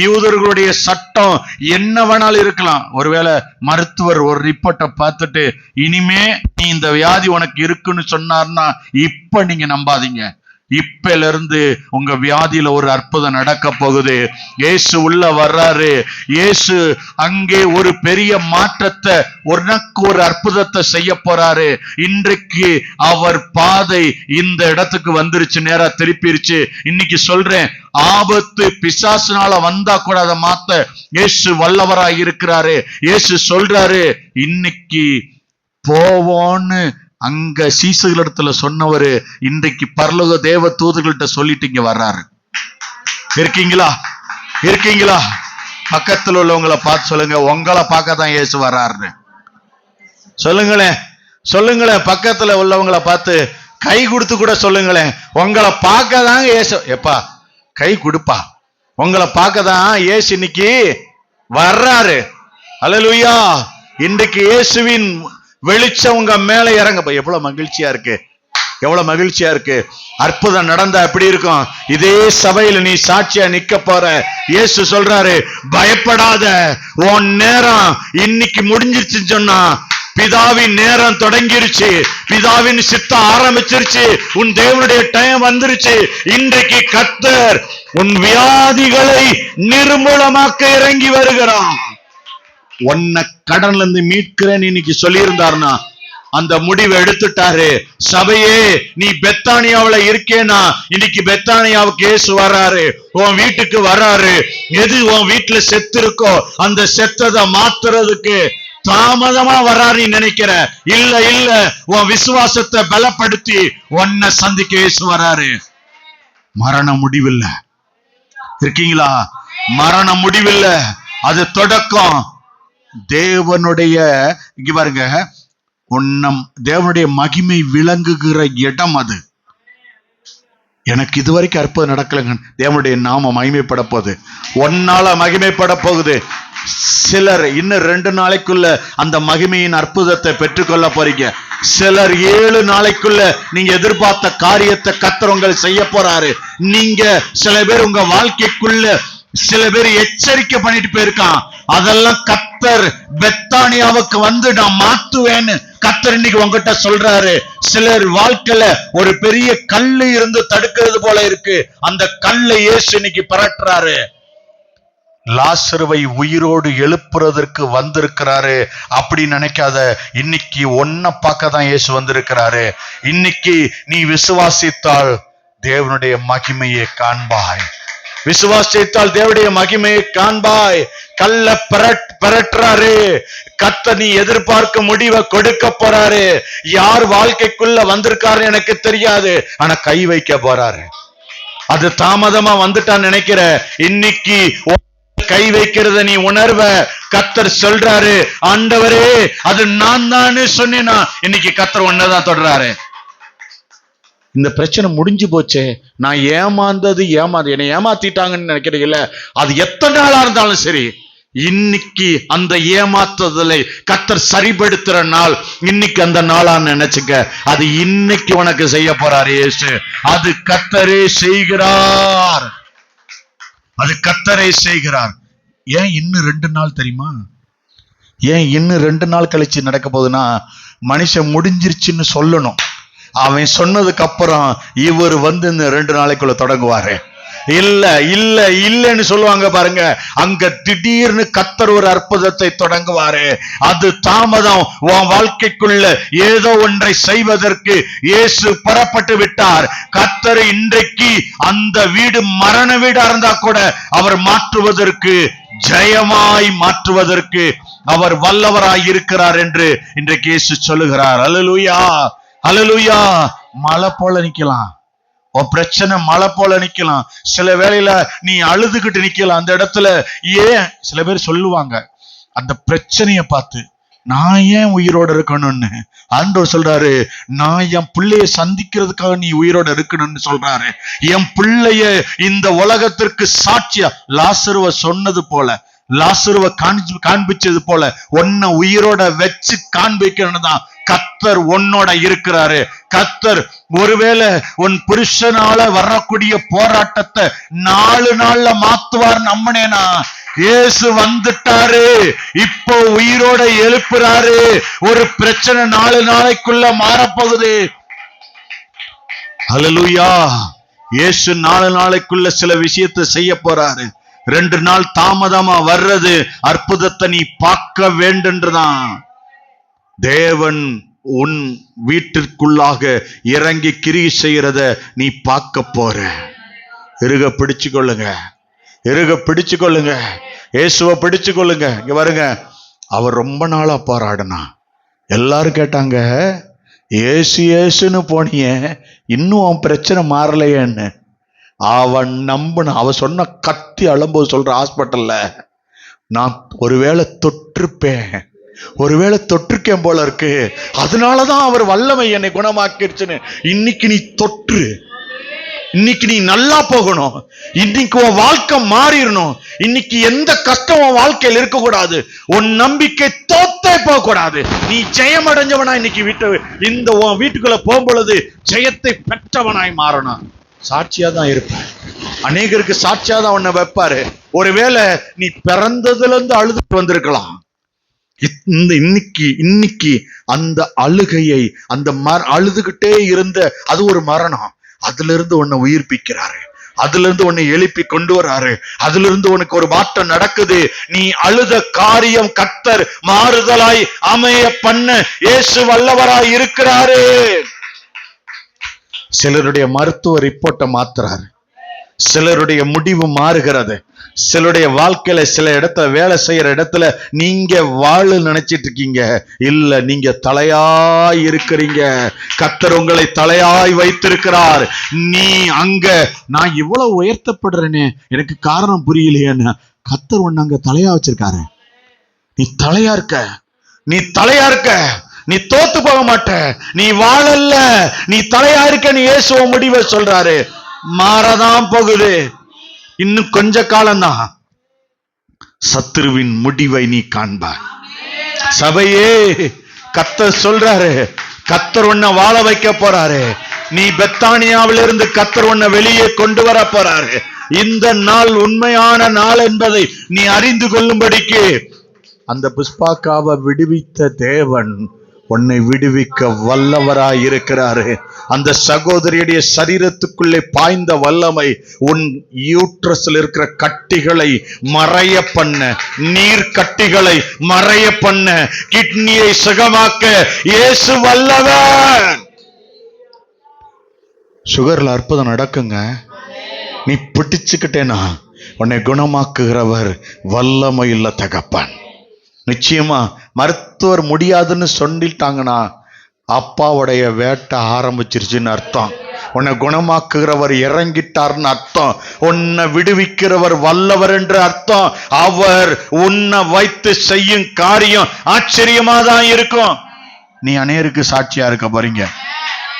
யூதர்களுடைய சட்டம் என்ன வேணாலும் இருக்கலாம். ஒருவேளை மருத்துவர் ஒரு ரிப்போர்ட்டை பார்த்துட்டு இனிமே நீ இந்த வியாதி உனக்கு இருக்குன்னு சொன்னார்னா இப்ப நீங்க நம்பாதீங்க. இப்பல இருந்து உங்க வியாதியில ஒரு அற்புதம் நடக்க போகுது. இயேசு உள்ள வர்றாரு. இயேசு அங்கே ஒரு பெரிய மாற்றத்தை, உனக்கு ஒரு அற்புதத்தை செய்ய போறாரு. இன்றைக்கு அவர் பாதை இந்த இடத்துக்கு வந்துருச்சு, நேரா திருப்பிருச்சு. இன்னைக்கு சொல்றேன், ஆபத்து பிசாசுனால வந்தா கூட அதை மாத்த இயேசு வல்லவராய் இருக்கிறாரு. இயேசு சொல்றாரு, இன்னைக்கு போவோன்னு அங்க சீசர்களிடத்துல சொன்னவரு இன்றைக்கு பரலோக தேவ தூதர்கள்ட்ட சொல்லிட்டு இங்க வர்றாரு. இருக்கீங்களா? இருக்கீங்களா? பக்கத்துல உள்ளவங்களை பார்த்து சொல்லுங்க, உங்களை பார்க்க தான் இயேசு வர்றாருன்னு. சொல்லுங்களேன், சொல்லுங்களேன். பக்கத்துல உள்ளவங்களை பார்த்து கை கொடுத்து கூட சொல்லுங்களேன், உங்களை பார்க்க தாங்க ஏசு. எப்பா கை கொடுப்பா, உங்களை பார்க்க தான் ஏசு இன்னைக்கு வர்றாரு. அல்லேலூயா. இன்றைக்கு இயேசுவின் வெளிச்சம் உங்க மேல இறங்க. எவ்வளவு மகிழ்ச்சியா இருக்கு, எவ்வளவு மகிழ்ச்சியா இருக்கு. அற்புதம் நடந்தா எப்படி இருக்கும்? இதே சபையில நீ சாட்சியா நிக்க போற. இயேசு சொல்றாரு, பயப்படாத, உன் நேரம் இன்னைக்கு முடிஞ்சிருச்சுன்னு சொன்னா, பிதாவின் நேரம் தொடங்கிருச்சு, பிதாவின் சித்தம் ஆரம்பிச்சிருச்சு, உன் தேவனுடைய டைம் வந்துருச்சு. இன்றைக்கு கர்த்தர் உன் வியாதிகளை நிர்மூலமாக்க இறங்கி வருகிறான். உன்னை கடன்ல இருந்து மீட்கிறேன்னு இன்னைக்கு சொல்லி இருந்தாருன்னா அந்த முடிவை எடுத்துட்டாரு. சபையே, நீ பெத்தானியாவுல இருக்கேனா, இன்னைக்கு பெத்தானியாவுக்கு இயேசு வர்றாரு, உன் வீட்டுக்கு வர்றாரு. எது உன் வீட்டுல செத்து இருக்கோ அந்த செத்ததை மாத்துறதுக்கு தாமதமா வர்றாரு நீ நினைக்கிற. இல்ல இல்ல, உன் விசுவாசத்தை பலப்படுத்தி உன்னை சந்திக்க இயேசு வர்றாரு. மரண முடிவில்லை. இருக்கீங்களா? மரண முடிவில்லை, அது தொடக்கம். தேவனுடைய இங்க பாருங்க, தேவனுடைய மகிமை விளங்குகிற இடம் அது. எனக்கு இதுவரைக்கும் அற்புதம் நடக்கலங்க. தேவனுடைய நாம மகிமைப்பட போகுது, ஒன்னால மகிமைப்பட போகுது. சிலர் இன்னும் 2 நாளைக்குள்ள அந்த மகிமையின் அற்புதத்தை பெற்றுக்கொள்ள போறீங்க. சிலர் 7 நாளைக்குள்ள நீங்க எதிர்பார்த்த காரியத்தை கர்த்தர் உங்களை செய்ய போறாரு. நீங்க சில பேர் உங்க வாழ்க்கைக்குள்ள சில பேர் எச்சரிக்கை பண்ணிட்டு போயிருக்கான், அதெல்லாம் கர்த்தர் பெத்தானியாவுக்கு வந்து நான் மாத்துவேன்னு கர்த்தர் இன்னைக்கு உங்ககிட்ட சொல்றாரு. சிலர் வாழ்க்கையில ஒரு பெரிய கல்லு இருந்து தடுக்கிறது போல இருக்கு, அந்த கல்லை இயேசு இன்னைக்கு பரட்டுறாரு. லாசருவை உயிரோடு எழுப்புறதற்கு வந்திருக்கிறாரு அப்படி நினைக்காத. இன்னைக்கு ஒன்ன பார்க்க தான் இயேசு வந்திருக்கிறாரு. இன்னைக்கு நீ விசுவாசித்தால் தேவனுடைய மகிமையை காண்பாய். விசுவாசித்தால் தேவனுடைய மகிமையை காண்பாய். கல்ல பரட்டுறாரு கர்த்தர். நீ எதிர்பார்க்க முடிவை கொடுக்க போறாரு. யார் வாழ்க்கைக்குள்ள வந்திருக்காரு எனக்கு தெரியாது, ஆனா கை வைக்க போறாரு. அது தாமதமா வந்துட்டான்னு நினைக்கிற, இன்னைக்கு கை வைக்கிறத நீ உணர்வ. கர்த்தர் சொல்றாரு, ஆண்டவரே அது நான் தானே சொன்னேனா. இன்னைக்கு கர்த்தர் ஒன்னதான் தொடராரு. இந்த பிரச்சனை முடிஞ்சு போச்சே, நான் ஏமாந்தது என்னை ஏமாத்திட்டாங்கன்னு நினைக்கிறீங்கல்ல, அது எத்தனை நாளா இருந்தாலும் சரி, இன்னைக்கு அந்த ஏமாத்துதலை கர்த்தர் சரிபடுத்துற நாள் இன்னைக்கு அந்த நாளா நினைச்சுக்க. அது இன்னைக்கு உனக்கு செய்ய போறாரு இயேசு. அது கர்த்தரே செய்கிறார், அது கர்த்தரே செய்கிறார். ஏன் இன்னும் 2 நாள் தெரியுமா? ஏன் இன்னும் 2 நாள் கழிச்சு நடக்க போகுதுன்னா, மனுஷன் முடிஞ்சிருச்சுன்னு சொல்லணும். அவன் சொன்னதுக்கு அப்புறம் இவர் வந்து இந்த 2 நாளைக்குள்ள தொடங்குவாரு. இல்ல இல்ல இல்லன்னு சொல்லுவாங்க பாருங்க, அங்க திடீர்னு கர்த்தர் ஒரு அற்புதத்தை தொடங்குவாரு. அது தாமதம். உன் வாழ்க்கைக்குள்ள ஏதோ ஒன்றை செய்வதற்கு இயேசு புறப்பட்டு விட்டார். கர்த்தர் இன்றைக்கு அந்த வீடு மரண வீடா இருந்தா கூட அவர் மாற்றுவதற்கு, ஜெயமாய் மாற்றுவதற்கு அவர் வல்லவராய் இருக்கிறார் என்று இன்றைக்கு இயேசு சொல்லுகிறார். அல்லேலூயா, அல்லேலூயா. மலை போல நிக்கலாம், உன் பிரச்சனை மலை போல நிக்கலாம். சில வேளையில நீ அழுதுகிட்டு நிக்கலாம் அந்த இடத்துல. ஏன் சில பேர் சொல்லுவாங்க அந்த பிரச்சனைய பார்த்து, நான் ஏன் உயிரோட இருக்கணும்னு. ஆண்டவர் சொல்றாரு, நான் என் பிள்ளைய சந்திக்கிறதுக்காக நீ உயிரோட இருக்கணும்னு சொல்றாரு. என் பிள்ளைய இந்த உலகத்திற்கு சாட்சியா லாசருவ சொன்னது போல, லாசருவ காண்பிச்சது போல உன்னை உயிரோட வச்சு காண்பிக்கணும்னு தான் கர்த்தர் உன்னோட இருக்கிறாரு. கர்த்தர் ஒருவேளை உன் புருஷனால வரக்கூடிய போராட்டத்தை 4 நாள்ல மாத்துவார் நம்பினேனா, இயேசு வந்துட்டாரு, இப்போ உயிரோட எழுப்புறாரு. ஒரு பிரச்சனை 4 நாளைக்குள்ள மாறப்போகுது. அல்லேலூயா. இயேசு 4 நாளைக்குள்ள சில விஷயத்தை செய்ய போறாரு. 2 நாள் தாமதமா வர்றது அற்புதத்தை நீ பார்க்க வேண்டுன்றதான். தேவன் உன் வீட்டிற்குள்ளாக இறங்கி கிரியை செய்யறத நீ பார்க்க போற. இருக பிடிச்சு கொள்ளுங்க, இருக பிடிச்சு கொள்ளுங்க, இயேசுவை பிடிச்சு கொள்ளுங்க. இங்க வருங்க, அவர் ரொம்ப நாளா போராடினா. எல்லாரும் கேட்டாங்க, ஏசு ஏசுன்னு போனிய, இன்னும் அவன் பிரச்சனை மாறலையேன்னு. அவன் நம்பின, அவ சொன்ன கத்தி அழும்போது சொல்ற, ஹாஸ்பிட்டல்ல நான் ஒருவேளை தொற்றுப்பேன், ஒருவேளை தொற்றுக்கேன் போல இருக்கு, அதனாலதான் அவர் வல்லமை என்னை குணமாக்கிருச்சுன்னு. இன்னைக்கு நீ தொற்று, இன்னைக்கு நீ நல்லா போகணும், இன்னைக்கு உன் வாழ்க்கை மாறிடணும். இன்னைக்கு எந்த கஷ்டம் உன் வாழ்க்கையில் இருக்க கூடாது, உன் நம்பிக்கை தோத்தே போக கூடாது. நீ ஜெயம் அடைஞ்சவனா இன்னைக்கு இந்த உன் வீட்டுக்குள்ள போகும்பொழுது ஜெயத்தை பெற்றவனாய் மாறணும். சாட்சியா தான் இருப்பேன், அநேகருக்கு சாட்சியா தான் உன்னை வைப்பாரு. ஒருவேளை நீ பிறந்ததுல இருந்து அழுதுட்டு வந்திருக்கலாம், இன்னைக்கு அந்த அழுகையை, அந்த அழுதுகிட்டே இருந்த அது ஒரு மரணம், அதுல இருந்து உன்னை உயிர்ப்பிக்கிறாரு, அதுல இருந்து உன்னை எழுப்பி கொண்டு வராரு, அதுல இருந்து உனக்கு ஒரு மாற்றம் நடக்குது. நீ அழுத காரியம் கர்த்தர் மாறுதலாய் அமைய பண்ண இயேசு வல்லவராய் இருக்கிறாரு. சிலருடைய மருத்துவ ரிப்போர்ட்டை மாத்துறாரு, சிலருடைய முடிவு மாறுகிறது. சிலருடைய வாழ்க்கையில சில இடத்துல வேலை செய்யற இடத்துல நீங்க வாழ நினைச்சிட்டு இருக்கீங்க, இல்ல நீங்க தலையாய் இருக்கிறீங்க. கர்த்தர் உங்களை தலையாய் வைத்திருக்கிறார். நீ அங்க நான் இவ்வளவு உயர்த்தப்படுறேனே எனக்கு காரணம் புரியலையேன்னு கர்த்தர் ஒண்ணு அங்க தலையா வச்சிருக்காரு. நீ தலையா இருக்க, நீ தலையா இருக்க, நீ தோத்து போக மாட்ட, நீ வாழல்ல, நீ தலையா இருக்க. நீ இயேசுவ முடிவை சொல்றாரு. மாறதான் போகுது, இன்னும் கொஞ்ச காலம்தான், சத்துருவின் முடிவை நீ காண்பாய். சபையே, கர்த்தர் சொல்றாரு, கர்த்தர் உன்னை வாழ வைக்க போறாரு. நீ பெத்தானியாவிலிருந்து கர்த்தர் உன்னை வெளியே கொண்டு வர போறாரு. இந்த நாள் உண்மையான நாள் என்பதை நீ அறிந்து கொள்ளும்படிக்கு அந்த புஷ்பாக்காவை விடுவித்த தேவன் உன்னை விடுவிக்க வல்லவராய் இருக்கிறாரு. அந்த சகோதரியுடைய சரீரத்துக்குள்ளே பாய்ந்த வல்லமை உன் யூட்ரஸ்ல இருக்கிற கட்டிகளை மறைய பண்ண, நீர் கட்டிகளை மறைய பண்ண, கிட்னியை சுகமாக்க இயேசு வல்லவர். சுகர்ல அற்புதம் நடக்குங்க. நீ பிடிச்சுக்கிட்டேனா உன்னை குணமாக்குகிறவர் வல்லமையுள்ள தகப்பன். நிச்சயமா மருத்துவர் முடியாதுன்னு சொல்லிட்டாங்கன்னா அப்பாவுடைய வேட்டை ஆரம்பிச்சிருச்சுன்னு அர்த்தம். உன்னை குணமாக்குகிறவர் இறங்கிட்டார்னு அர்த்தம். உன்னை விடுவிக்கிறவர் வல்லவர் என்று அர்த்தம். அவர் உன்னை வைத்து செய்யும் காரியம் ஆச்சரியமா தான் இருக்கும். நீ அநேகருக்கு சாட்சியா இருக்க போறீங்க,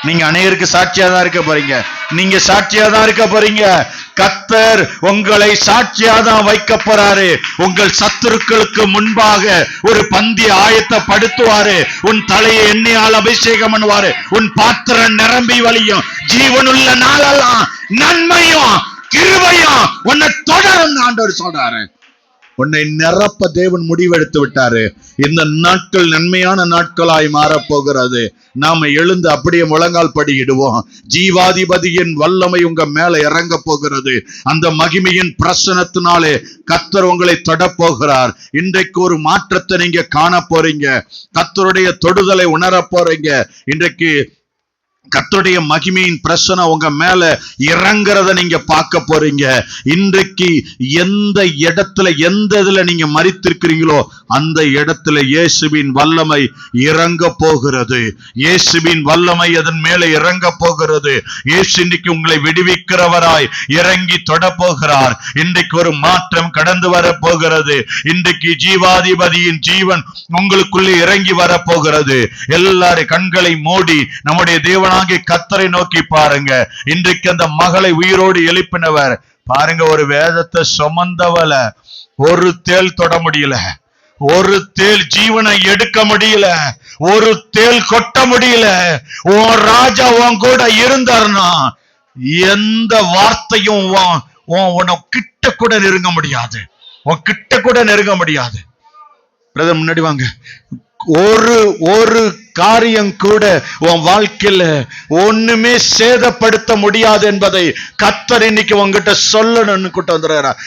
நீங்க அநேகருக்கு சாட்சியா தான் இருக்க போறீங்க, நீங்க சாட்சியா தான் இருக்க போறீங்க. கர்த்தர் உங்களை சாட்சியா தான் வைக்க போறாரு. உங்கள் சத்துருக்களுக்கு முன்பாக ஒரு பந்தி ஆயத்தப்படுத்துவாரு. உன் தலையை எண்ணெயால் அபிஷேகம் பண்ணுவாரு. உன் பாத்திரம் நிரம்பி வழியும். ஜீவனுள்ள நாளெல்லாம் நன்மையும் கிருபையும் உன்னை தொடரும் ஆண்டவர் சொல்றாரு. உன்னை நிரப்ப தேவன் முடிவெடுத்து விட்டாரு. இந்த நாட்கள் நன்மையான நாட்களாய் மாறப்போகிறது. நாம எழுந்து அப்படியே முழங்கால் படியிடுவோம். ஜீவாதிபதியின் வல்லமை உங்க மேல இறங்க போகிறது. அந்த மகிமையின் பிரசனத்தினாலே கர்த்தர் உங்களை தொட போகிறார். இன்றைக்கு ஒரு மாற்றத்தை நீங்க காண போறீங்க. கர்த்தருடைய தொடுதலை உணர போறீங்க. இன்றைக்கு கர்த்தருடைய மகிமையின் பிரசனம் உங்க மேல இறங்குறத நீங்க பார்க்க போறீங்க. இன்றைக்கு எந்த இடத்துல எந்த இதுல நீங்க மரித்திருக்கிறீங்களோ அந்த இடத்துல இயேசுவின் வல்லமை இறங்க போகிறது. இயேசுவின் வல்லமை அதன் மேல இறங்க போகிறது. இயேசு இன்றைக்கு உங்களை விடுவிக்கிறவராய் இறங்கி தொட போகிறார். இன்றைக்கு ஒரு மாற்றம் கடந்து வர போகிறது. இன்றைக்கு ஜீவாதிபதியின் ஜீவன் உங்களுக்குள்ளே இறங்கி வர போகிறது. எல்லாரும் கண்களை மூடி நம்முடைய தேவன் கர்த்தரை நோக்கி பாருங்க. இன்றைக்கு அந்த மகளை உயிரோடு எழுப்பினவர் பாருங்க. ஒரு வேதத்தை சுமந்தவள ஒரு தேள் தொட முடியல, ஒரு தேள் ஜீவனை எடுக்க முடியல, ஒரு தேள் கொட்ட முடியல. உன் ராஜா உன் கூட இருந்தார்னா எந்த வார்த்தையும் உன கிட்ட கூட நெருங்க முடியாது, உன் கிட்ட கூட நெருங்க முடியாது. பிரதர் முன்னாடி வாங்க. ஒரு காரியம் கூட உன் வாழ்க்கையில ஒண்ணுமே சேதப்படுத்த முடியாது என்பதை கர்த்தர் இன்னைக்கு உங்ககிட்ட சொல்லணும்னு கூட்ட வந்துடுறார்.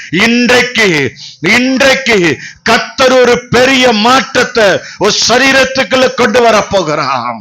இன்றைக்கு கர்த்தர் ஒரு பெரிய மாற்றத்தை ஒரு சரீரத்துக்குள்ள கொண்டு வர போகிறார்.